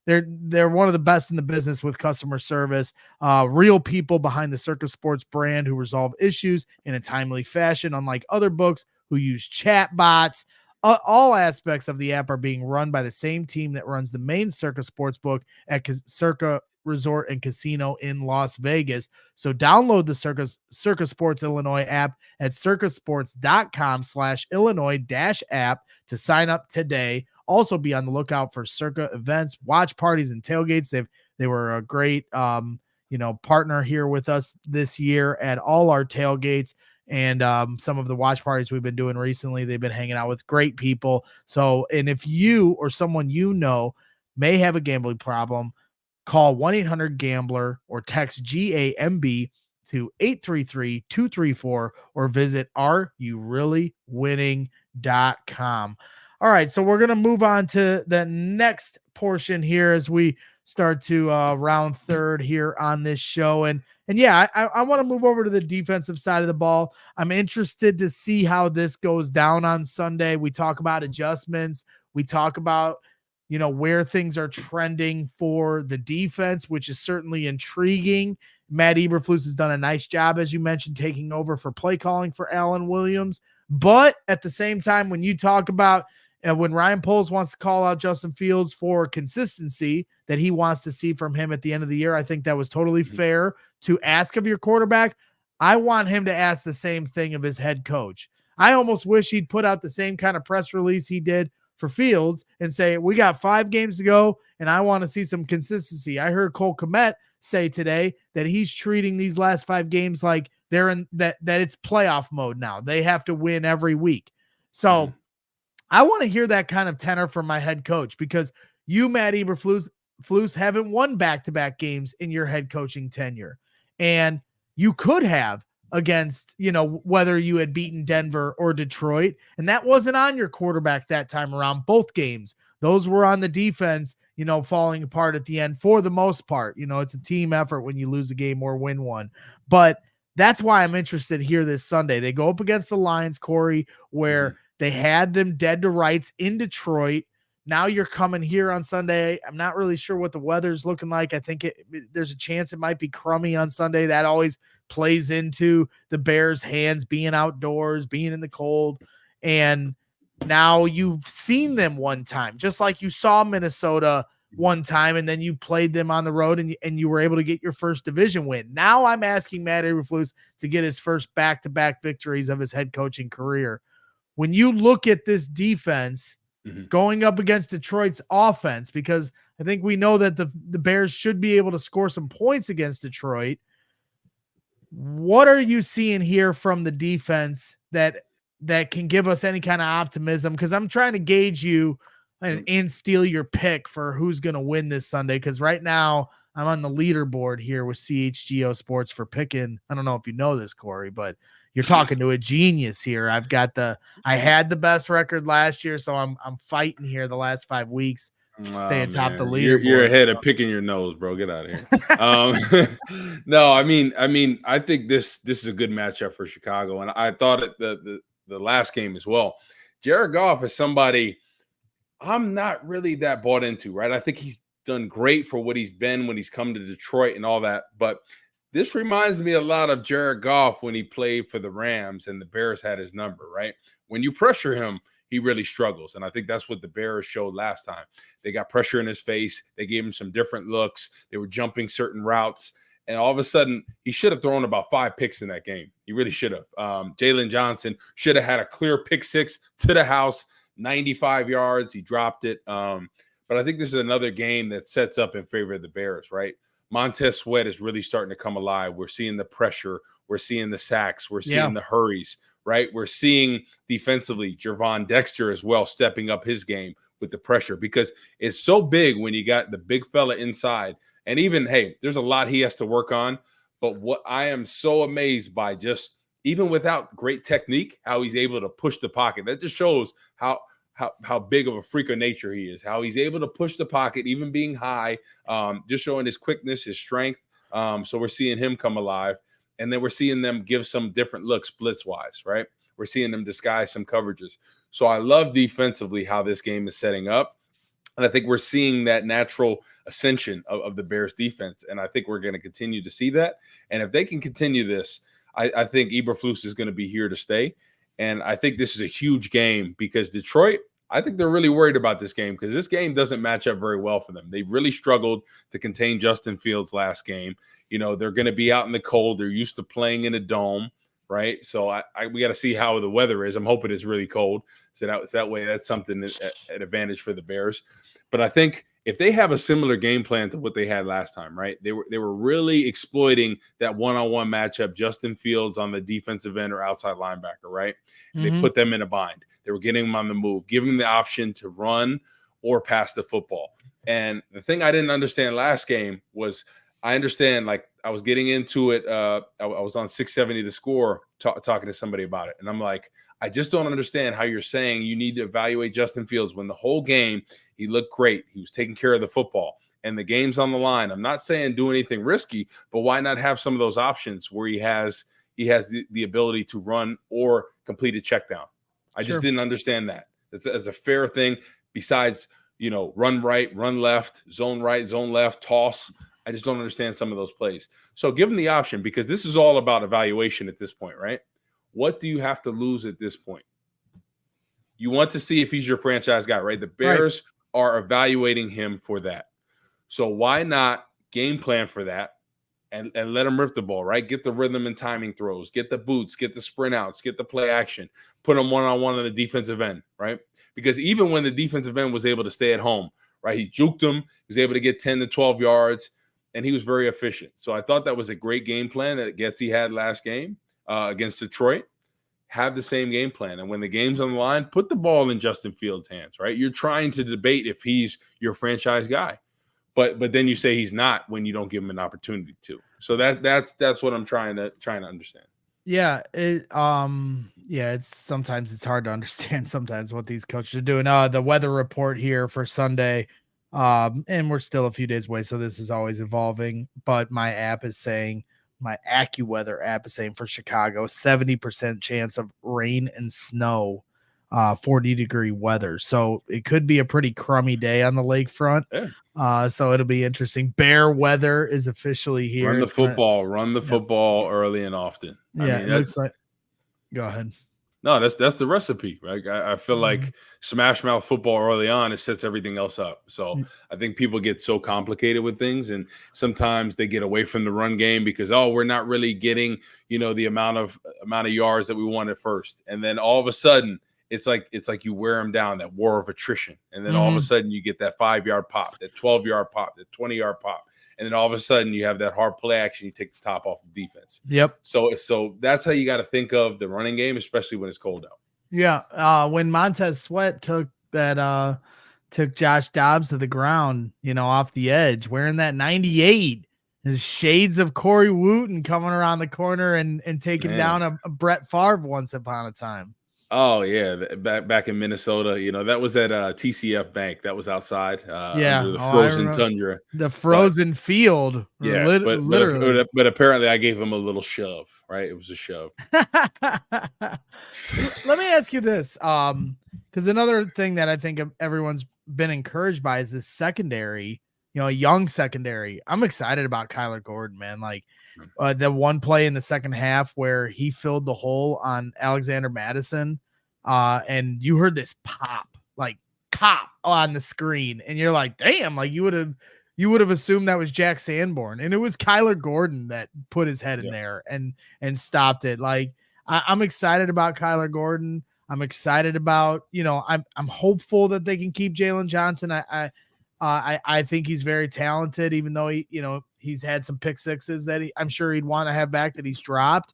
they're one of the best in the business with customer service. Real people behind the Circa Sports brand who resolve issues in a timely fashion, unlike other books who use chat bots. All aspects of the app are being run by the same team that runs the main Circa Sportsbook at Circa Resort and Casino in Las Vegas. So download the Circa Sports Illinois app at circasports.com/Illinois-app to sign up today. Also be on the lookout for Circa events, watch parties, and tailgates. They were a great partner here with us this year at all our tailgates. And some of the watch parties we've been doing recently, they've been hanging out with great people. So, and if you or someone you know may have a gambling problem, call 1-800-GAMBLER or text GAMB to 833-234 or visit areyoureallywinning.com. All right, so we're going to move on to the next portion here as we start to round third here on this show. And yeah, I want to move over to the defensive side of the ball. I'm interested to see how this goes down on Sunday. We talk about adjustments. We talk about, where things are trending for the defense, which is certainly intriguing. Matt Eberflus has done a nice job, as you mentioned, taking over for play calling for Alan Williams. But at the same time, when you talk about when Ryan Poles wants to call out Justin Fields for consistency that he wants to see from him at the end of the year, I think that was totally fair to ask of your quarterback. I want him to ask the same thing of his head coach. I almost wish he'd put out the same kind of press release he did for Fields and say, we got 5 games to go and I want to see some consistency. I heard Cole Kmet say today that he's treating these last 5 games like they're in that it's playoff mode now. They have to win every week. So I want to hear that kind of tenor from my head coach, because you, Matt Eberflus, haven't won back-to-back games in your head coaching tenure. And you could have against, whether you had beaten Denver or Detroit, and that wasn't on your quarterback that time around. Both games, those were on the defense, falling apart at the end for the most part. It's a team effort when you lose a game or win one. But that's why I'm interested here this Sunday. They go up against the Lions, Corey, where they had them dead to rights in Detroit. Now you're coming here on Sunday. I'm not really sure what the weather's looking like. I think there's a chance it might be crummy on Sunday. That always plays into the Bears' hands, being outdoors, being in the cold. And now you've seen them one time, just like you saw Minnesota one time, and then you played them on the road and you were able to get your first division win. Now I'm asking Matt Eberflus to get his first back-to-back victories of his head coaching career. When you look at this defense going up against Detroit's offense, because I think we know that the Bears should be able to score some points against Detroit. What are you seeing here from the defense that can give us any kind of optimism? Because I'm trying to gauge you and steal your pick for who's going to win this Sunday. Because right now I'm on the leaderboard here with CHGO Sports for picking. I don't know if you know this, Corey, but you're talking to a genius here. I had the best record last year, so I'm fighting here the last 5 weeks to stay atop the leaderboard. You're ahead of picking your nose, bro. Get out of here. No, I mean, I think this is a good matchup for Chicago, and I thought it the last game as well. Jared Goff is somebody I'm not really that bought into, right? I think he's done great for what he's been when he's come to Detroit and all that, but this reminds me a lot of Jared Goff when he played for the Rams and the Bears had his number, right? When you pressure him, he really struggles. And I think that's what the Bears showed last time. They got pressure in his face. They gave him some different looks. They were jumping certain routes. And all of a sudden, he should have thrown about 5 picks in that game. He really should have. Jalen Johnson should have had a clear pick 6 to the house, 95 yards. He dropped it. But I think this is another game that sets up in favor of the Bears, right? Montez Sweat is really starting to come alive. We're seeing the pressure. We're seeing the sacks. We're seeing the hurries, right? We're seeing defensively Gervon Dexter as well stepping up his game with the pressure, because it's so big when you got the big fella inside. And even, hey, there's a lot he has to work on. But what I am so amazed by, just even without great technique, how he's able to push the pocket. That just shows how big of a freak of nature he is, how he's able to push the pocket, even being high, just showing his quickness, his strength. So we're seeing him come alive. And then we're seeing them give some different looks blitz-wise, right? We're seeing them disguise some coverages. So I love defensively how this game is setting up. And I think we're seeing that natural ascension of the Bears defense. And I think we're going to continue to see that. And if they can continue this, I think Eberflus is going to be here to stay. And I think this is a huge game because Detroit, I think they're really worried about this game because this game doesn't match up very well for them. They really struggled to contain Justin Fields last game. You know, they're going to be out in the cold. They're used to playing in a dome, right? So we got to see how the weather is. I'm hoping it's really cold. So that way, that's something at advantage for the Bears. But I think if they have a similar game plan to what they had last time, right? They were really exploiting that one-on-one matchup, Justin Fields on the defensive end or outside linebacker, right? And they put them in a bind. They were getting them on the move, giving them the option to run or pass the football. And the thing I didn't understand last game was I understand, like, I was getting into it. I was on 670 The Score talking to somebody about it. And I'm like, I just don't understand how you're saying you need to evaluate Justin Fields when the whole game he looked great. He was taking care of the football and the game's on the line. I'm not saying do anything risky, but why not have some of those options where he has the ability to run or complete a check down? I just didn't understand that. It's a fair thing. Besides, you know, run right, run left, zone right, zone left, toss. I just don't understand some of those plays. So give him the option because this is all about evaluation at this point, right? What do you have to lose at this point? You want to see if he's your franchise guy, right? The Bears are evaluating him for that. So why not game plan for that and let him rip the ball, right? Get the rhythm and timing throws, get the boots, get the sprint outs, get the play action, put him one-on-one on the defensive end, right? Because even when the defensive end was able to stay at home, right, he juked him, he was able to get 10 to 12 yards, and he was very efficient. So I thought that was a great game plan that Getsy had last game against Detroit. Have the same game plan. And when the game's on the line, put the ball in Justin Fields' hands, right? You're trying to debate if he's your franchise guy. But then you say he's not when you don't give him an opportunity to. So that's what I'm trying to understand. Yeah, it's sometimes it's hard to understand sometimes what these coaches are doing. The weather report here for Sunday, and we're still a few days away, so this is always evolving. But my AccuWeather app is saying for Chicago, 70% chance of rain and snow, 40-degree weather. So it could be a pretty crummy day on the lakefront. Yeah. So it'll be interesting. Bear weather is officially here. Run the football early and often. Yeah, it looks like. Go ahead. No, that's the recipe, right? I feel like smash mouth football early on, it sets everything else up. So I think people get so complicated with things, and sometimes they get away from the run game because we're not really getting, you know, the amount of yards that we want at first, and then all of a sudden it's like you wear them down, that war of attrition, and then all of a sudden you get that 5-yard pop, that 12-yard pop, that 20-yard pop. And then all of a sudden you have that hard play action. You take the top off the defense. Yep. So that's how you got to think of the running game, especially when it's cold out. Yeah. When Montez Sweat took Josh Dobbs to the ground, you know, off the edge, wearing that 98, his shades of Corey Wootton coming around the corner and taking down a Brett Favre once upon a time. Oh yeah, back in Minnesota, you know, that was at TCF Bank. That was outside, under the frozen tundra, the frozen field. Yeah, literally. But apparently, I gave him a little shove. Right, it was a shove. Let me ask you this, because another thing that I think everyone's been encouraged by is this secondary. You know, a young secondary. I'm excited about Kyler Gordon, man. Like the one play in the second half where he filled the hole on Alexander Madison, and you heard this pop on the screen, and you're like, damn, like you would have assumed that was Jack Sanborn, and it was Kyler Gordon that put his head in there and stopped it. Like I'm excited about Kyler Gordon. I'm excited about, you know, I'm hopeful that they can keep Jalen Johnson. I think he's very talented, even though he's had some pick sixes that I'm sure he'd want to have back that he's dropped.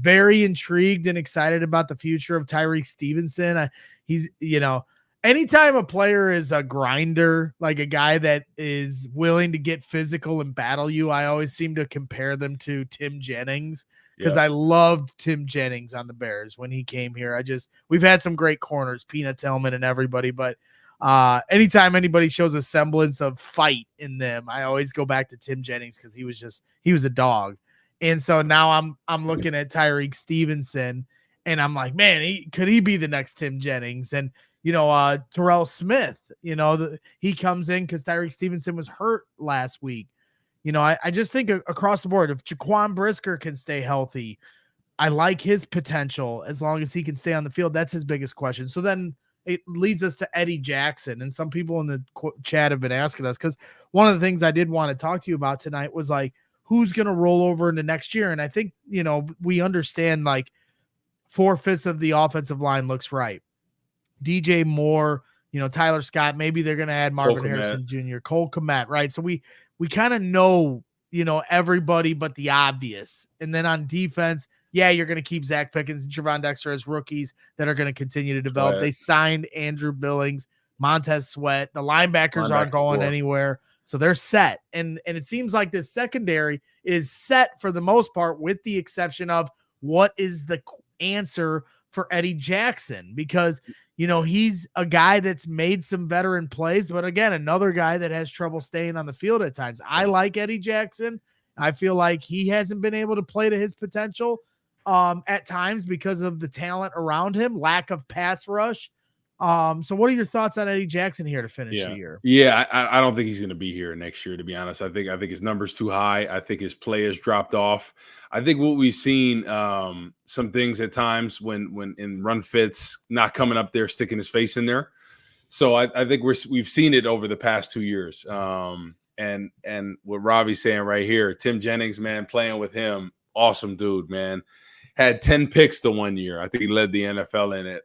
Very intrigued and excited about the future of Tyreek Stevenson. He's, you know, anytime a player is a grinder, like a guy that is willing to get physical and battle you, I always seem to compare them to Tim Jennings, because I loved Tim Jennings on the Bears when he came here. We've had some great corners, Peanut Tillman and everybody, but anytime anybody shows a semblance of fight in them, I always go back to Tim Jennings, because he was a dog. And so now I'm looking at Tyreek Stevenson, and I'm like, man, could he be the next Tim Jennings? And Terrell Smith, he comes in because Tyreek Stevenson was hurt last week. I just think across the board, if Jaquan Brisker can stay healthy, I like his potential as long as he can stay on the field. That's his biggest question. So then it leads us to Eddie Jackson. And some people in the chat have been asking us, because one of the things I did want to talk to you about tonight was like, who's going to roll over into next year? And I think, we understand like 4/5 of the offensive line looks right. DJ Moore, Tyler Scott, maybe they're going to add Marvin Harrison Jr., Cole Kmet, right? So we kind of know, everybody but the obvious. And then on defense, yeah, you're going to keep Zach Pickens and Trevon Dexter as rookies that are going to continue to develop. They signed Andrew Billings, Montez Sweat. The linebackers aren't going anywhere. So they're set. And it seems like this secondary is set for the most part, with the exception of what is the answer for Eddie Jackson, because he's a guy that's made some veteran plays, but again, another guy that has trouble staying on the field at times. I like Eddie Jackson. I feel like he hasn't been able to play to his potential at times because of the talent around him, lack of pass rush. So what are your thoughts on Eddie Jackson here to finish the year? Yeah, I don't think he's going to be here next year, to be honest. I think his number's too high. I think his play has dropped off. I think what we've seen, some things at times when in run fits, not coming up there, sticking his face in there. So I think we've seen it over the past 2 years. And what Robbie's saying right here, Tim Jennings, man, playing with him, awesome dude, man. Had 10 picks the 1 year. I think he led the NFL in it.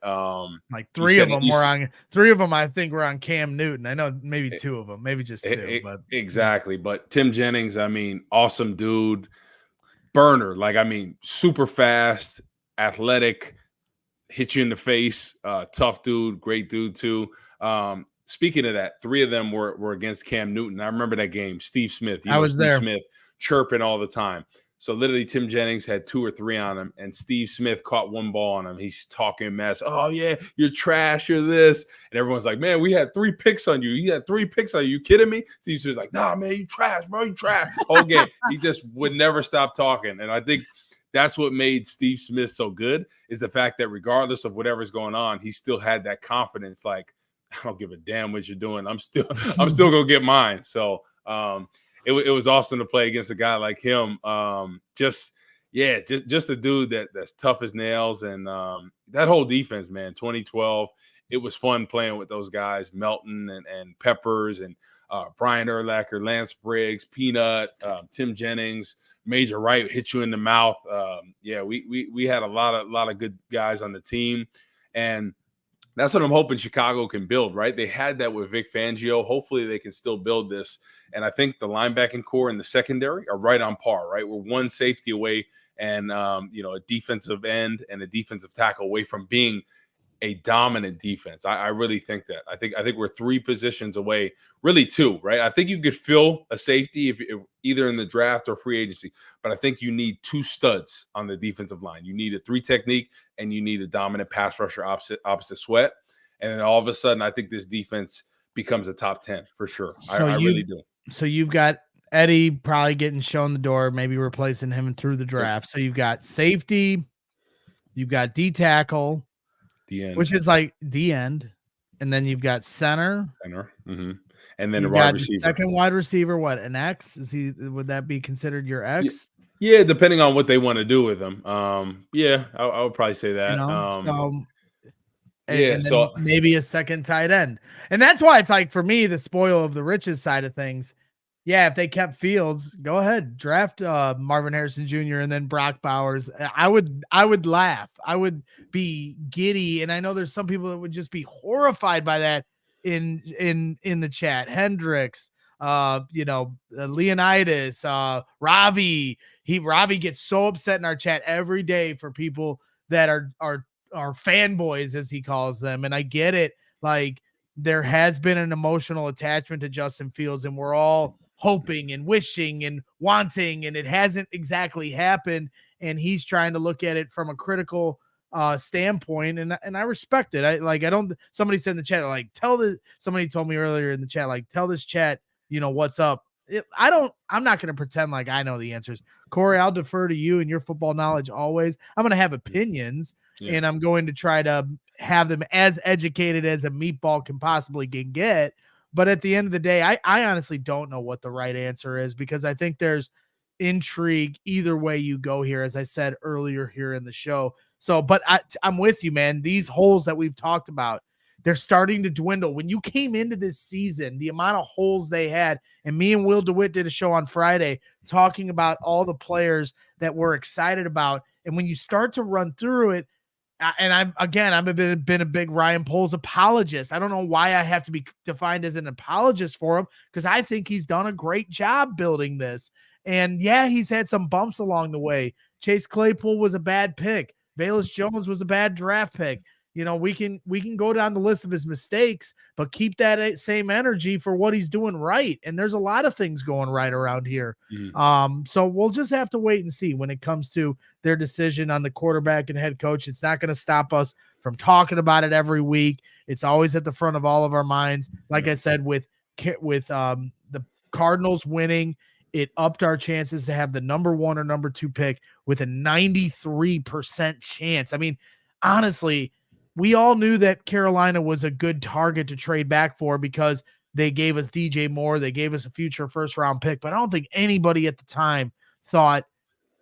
Like three of them, I think, were on Cam Newton. I know maybe two of them, maybe just two. But exactly. But Tim Jennings, I mean, awesome dude, burner. Like, I mean, super fast, athletic, hit you in the face, tough dude, great dude too. Speaking of that, 3 of them were against Cam Newton. I remember that game. Steve Smith. I was there. Smith chirping all the time. So literally Tim Jennings had 2 or 3 on him, and Steve Smith caught 1 ball on him. He's talking mess. Oh, yeah, you're trash, you're this. And everyone's like, man, we had 3 picks on you. You had 3 picks on you. You kidding me? Steve Smith's like, nah, man, you trash, bro, you trash. Whole game. He just would never stop talking. And I think that's what made Steve Smith so good, is the fact that regardless of whatever's going on, he still had that confidence. Like, I don't give a damn what you're doing. I'm still going to get mine. So, it was awesome to play against a guy like him. Just a dude that's tough as nails. And that whole defense, man, 2012, it was fun playing with those guys, Melton and Peppers and Brian Urlacher, Lance Briggs, Peanut, Tim Jennings, Major Wright hit you in the mouth. We had a lot of good guys on the team. And that's what I'm hoping Chicago can build, right? They had that with Vic Fangio. Hopefully they can still build this. And I think the linebacking core and the secondary are right on par, right? We're 1 safety away and, a defensive end and a defensive tackle away from being a dominant defense. I really think that. I think we're 3 positions away, really 2, right? I think you could fill a safety if either in the draft or free agency, but I think you need 2 studs on the defensive line. You need a 3 technique and you need a dominant pass rusher opposite Sweat. And then all of a sudden, I think this defense becomes a top 10 for sure. I really do. So you've got Eddie probably getting shown the door, maybe replacing him through the draft. So you've got safety, you've got D tackle, the end, which is like D end, and then you've got center, mm-hmm. And then a wide receiver. Second wide receiver, what, an X? Would that be considered your X? Yeah, depending on what they want to do with him. I would probably say that. So maybe a second tight end. And that's why it's like, for me, the spoil of the riches side of things. Yeah, if they kept Fields, go ahead, draft Marvin Harrison Jr. and then Brock Bowers. I would laugh. I would be giddy. And I know there's some people that would just be horrified by that in the chat. Hendricks, Leonidas, Ravi. Ravi gets so upset in our chat every day for people that are fanboys, as he calls them. And I get it. Like, there has been an emotional attachment to Justin Fields, and we're all hoping and wishing and wanting, and it hasn't exactly happened. And he's trying to look at it from a critical standpoint. And I respect it. Somebody said in the chat, like, somebody told me earlier in the chat, like, tell this chat, what's up I'm not going to pretend like I know the answers. Corey, I'll defer to you and your football knowledge always. I'm going to have opinions, and I'm going to try to have them as educated as a meatball can possibly get. But at the end of the day, I honestly don't know what the right answer is, because I think there's intrigue either way you go here, as I said earlier here in the show. So, but I'm with you, man. These holes that we've talked about, they're starting to dwindle. When you came into this season, the amount of holes they had, and me and Will DeWitt did a show on Friday talking about all the players that we're excited about. And when you start to run through it, and I've been a big Ryan Poles apologist. I don't know why I have to be defined as an apologist for him, because I think he's done a great job building this. And yeah, he's had some bumps along the way. Chase Claypool was a bad pick. Velus Jones was a bad draft pick. You know, we can go down the list of his mistakes, but keep that same energy for what he's doing right. And there's a lot of things going right around here. So we'll just have to wait and see when it comes to their decision on the quarterback and head coach. It's not going to stop us from talking about it every week. It's always at the front of all of our minds. Like I said, with the Cardinals winning, it upped our chances to have the number 1 or number 2 pick with a 93% chance. I mean, honestly, we all knew that Carolina was a good target to trade back for, because they gave us DJ Moore. They gave us a future first-round pick. But I don't think anybody at the time thought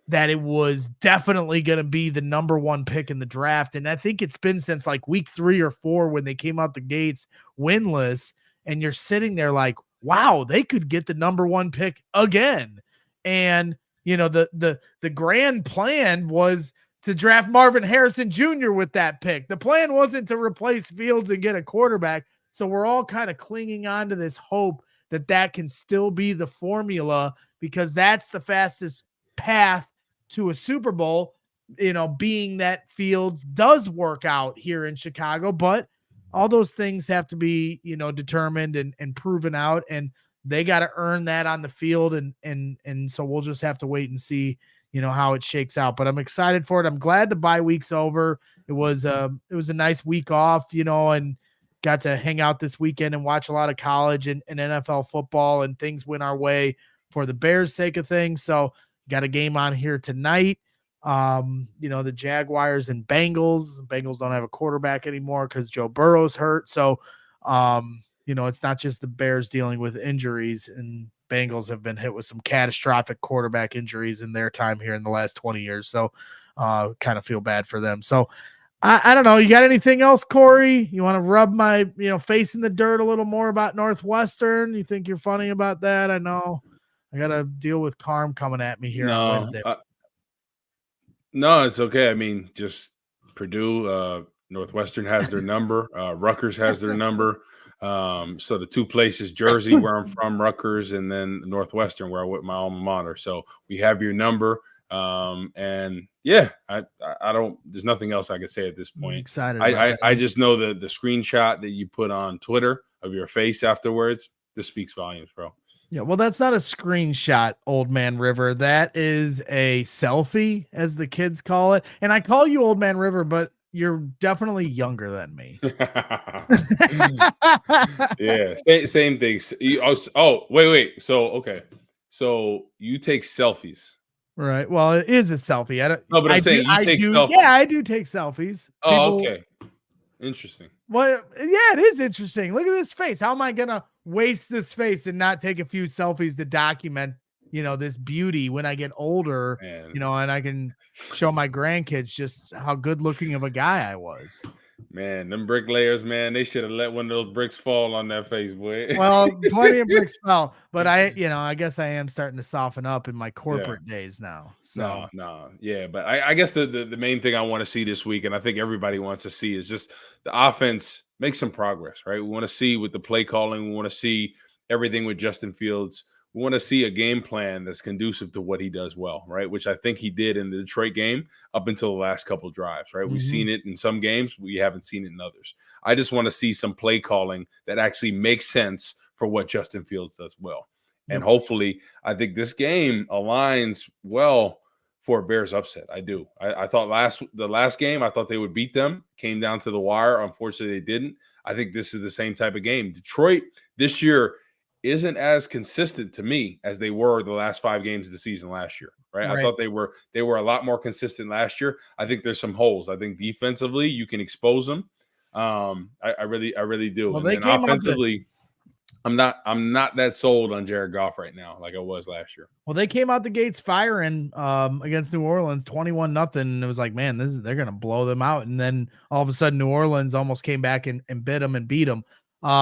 that it was definitely going to be the number 1 pick in the draft. And I think it's been since like week 3 or 4 when they came out the gates winless, and you're sitting there like, wow, they could get the number 1 pick again. And, you know, the grand plan was to draft Marvin Harrison Jr. with that pick. The plan wasn't to replace Fields and get a quarterback. So we're all kind of clinging on to this hope that that can still be the formula, because that's the fastest path to a Super Bowl, you know, being that Fields does work out here in Chicago. But all those things have to be, you know, determined and proven out, and they got to earn that on the field. And so we'll just have to wait and see, you know, how it shakes out. But I'm excited for it. I'm glad the bye week's over. It was a nice week off, you know, and got to hang out this weekend and watch a lot of college and NFL football, and things went our way for the Bears' sake of things. So got a game on here tonight. You know, the Jaguars and Bengals. Bengals don't have a quarterback anymore because Joe Burrow's hurt. So, you know, it's not just the Bears dealing with injuries, and Bengals have been hit with some catastrophic quarterback injuries in their time here in the last 20 years. So, kind of feel bad for them. So, I don't know. You got anything else, Corey? You want to rub my, you know, face in the dirt a little more about Northwestern? You think you're funny about that? I know I got to deal with Carm coming at me here on Wednesday. No, it's okay. I mean, just Purdue, Northwestern has their number. Rutgers has their number. So the 2 places, Jersey, where I'm from, Rutgers, and then Northwestern, where I went my alma mater. So we have your number. And yeah, I don't, there's nothing else I can say at this point. Excited. I just know the screenshot that you put on Twitter of your face afterwards. This speaks volumes, bro. Yeah, well, that's not a screenshot, Old Man River. That is a selfie, as the kids call it. And I call you Old Man River, but you're definitely younger than me. Yeah, same thing. Wait. So, okay. So you take selfies. Right. Well, it is a selfie. No, but I'm saying you take selfies. Yeah, I do take selfies. Oh, okay. Interesting. Well, yeah, it is interesting. Look at this face. How am I going to waste this face and not take a few selfies to document, you know, this beauty when I get older, man. You know, and I can show my grandkids just how good looking of a guy I was. Man, them bricklayers, man, they should have let one of those bricks fall on that face, boy. Well, plenty of bricks fell, but I guess I am starting to soften up in my corporate days now. So no, yeah, but I guess the main thing I want to see this week, and I think everybody wants to see, is just the offense make some progress, right? We want to see with the play calling, we want to see everything with Justin Fields. We want to see a game plan that's conducive to what he does well, right? Which I think he did in the Detroit game up until the last couple of drives, right? Mm-hmm. We've seen it in some games. We haven't seen it in others. I just want to see some play calling that actually makes sense for what Justin Fields does well. And hopefully, I think this game aligns well for a Bears upset. I do. I thought the last game, I thought they would beat them. Came down to the wire. Unfortunately, they didn't. I think this is the same type of game. Detroit this year isn't as consistent to me as they were the last 5 games of the season last year, right? I thought they were a lot more consistent last year. I think there's some holes. I think defensively you can expose them. I really do. Well, And then offensively, I'm not that sold on Jared Goff right now like I was last year. Well, they came out the gates firing against New Orleans, 21-0. And it was like, man, they're going to blow them out. And then all of a sudden, New Orleans almost came back and bit them and beat them.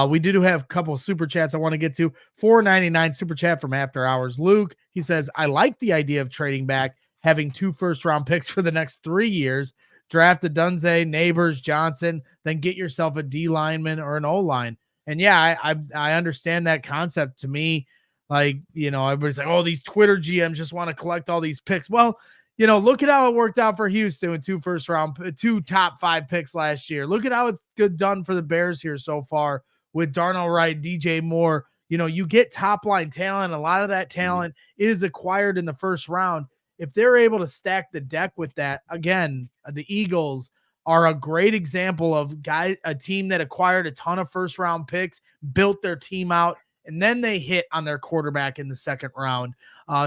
We do have a couple of super chats I want to get to. $4.99 super chat from After Hours. Luke, he says, I like the idea of trading back, having 2 first-round picks for the next 3 years. Draft a Dunze, Neighbors, Johnson, then get yourself a D lineman or an O line. And yeah, I understand that concept. To me, like, everybody's like, oh, these Twitter GMs just want to collect all these picks. Well, look at how it worked out for Houston with 2 top 5 picks last year. Look at how it's done for the Bears here so far with Darnell Wright, DJ Moore. You get top line talent. A lot of that talent is acquired in the first round. If they're able to stack the deck with that, again, the Eagles are a great example of a team that acquired a ton of first round picks, built their team out, and then they hit on their quarterback in the second round.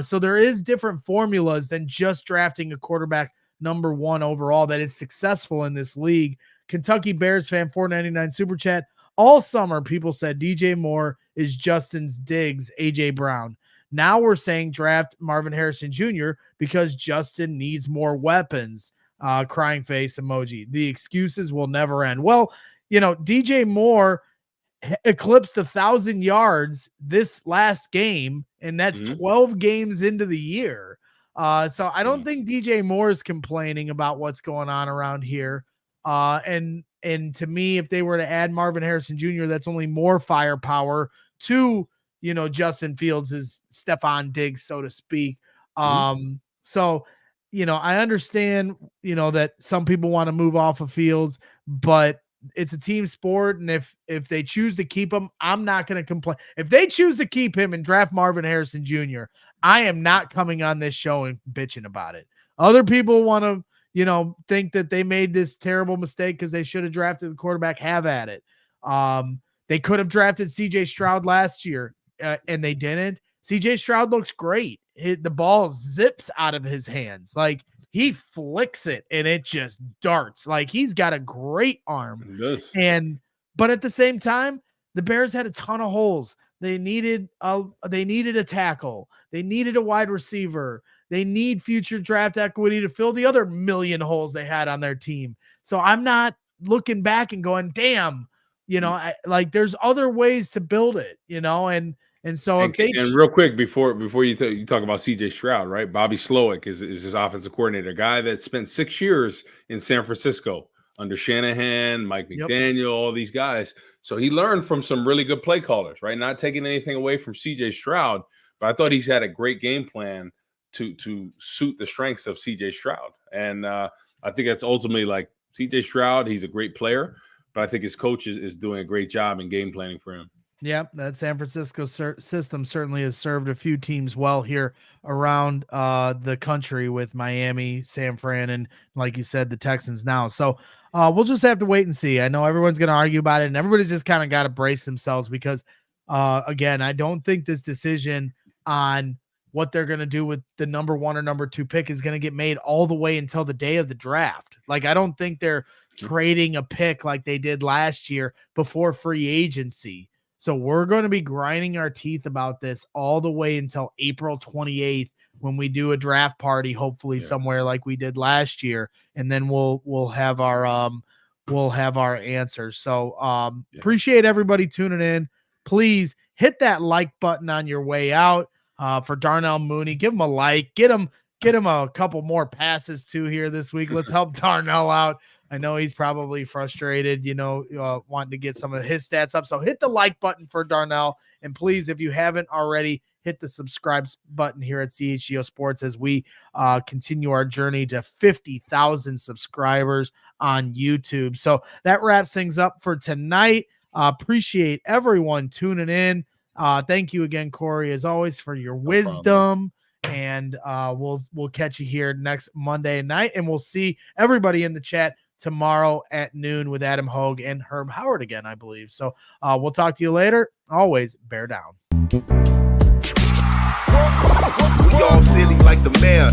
So there is different formulas than just drafting a quarterback number 1 overall that is successful in this league. Kentucky Bears fan, $4.99 super chat. All summer, people said DJ Moore is Justin's Diggs, AJ Brown. Now we're saying draft Marvin Harrison Jr. because Justin needs more weapons. Crying face emoji. The excuses will never end. Well, DJ Moore eclipsed 1,000 yards this last game, and that's 12 games into the year. So I don't think DJ Moore is complaining about what's going on around here. And to me, if they were to add Marvin Harrison Jr., that's only more firepower to, Justin Fields' Stephon Diggs, so to speak. So, I understand, that some people want to move off of Fields, but it's a team sport. And if they choose to keep him, I'm not going to complain. If they choose to keep him and draft Marvin Harrison Jr., I am not coming on this show and bitching about it. Other people want to, think that they made this terrible mistake because they should have drafted the quarterback. Have at it. They could have drafted CJ Stroud last year and they didn't. CJ Stroud looks great. The ball zips out of his hands. Like, he flicks it and it just darts. Like, he's got a great arm. But at the same time, the Bears had a ton of holes. They needed a tackle. They needed a wide receiver. They need future draft equity to fill the other million holes they had on their team. So I'm not looking back and going, damn, there's other ways to build it, and so if they real quick before you talk about CJ Stroud, right? Bobby Slowick is his offensive coordinator, a guy that spent 6 years in San Francisco under Shanahan, Mike McDaniel, all these guys. So he learned from some really good play callers, right? Not taking anything away from CJ Stroud, but I thought he's had a great game plan to suit the strengths of CJ Stroud. And I think that's ultimately like CJ Stroud. He's a great player, but I think his coach is doing a great job in game planning for him. Yeah, that San Francisco system certainly has served a few teams well here around the country with Miami, San Fran, and like you said, the Texans now. So we'll just have to wait and see. I know everyone's going to argue about it, and everybody's just kind of got to brace themselves because, again, I don't think this decision on what they're going to do with the number 1 or number 2 pick is going to get made all the way until the day of the draft. Like, I don't think they're trading a pick like they did last year before free agency. So we're going to be grinding our teeth about this all the way until April 28th when we do a draft party, hopefully somewhere like we did last year, and then we'll have our answers. So appreciate everybody tuning in. Please hit that like button on your way out for Darnell Mooney. Give him a like. Get him a couple more passes too here this week. Let's help Darnell out. I know he's probably frustrated, wanting to get some of his stats up. So hit the like button for Darnell. And please, if you haven't already, hit the subscribe button here at CHGO Sports as we continue our journey to 50,000 subscribers on YouTube. So that wraps things up for tonight. Appreciate everyone tuning in. Thank you again, Corey, as always, for your wisdom. And we'll catch you here next Monday night. And we'll see everybody in the chat tomorrow at noon with Adam Hogue and Herb Howard again, I believe. So we'll talk to you later. Always bear down. We all silly like the mayor.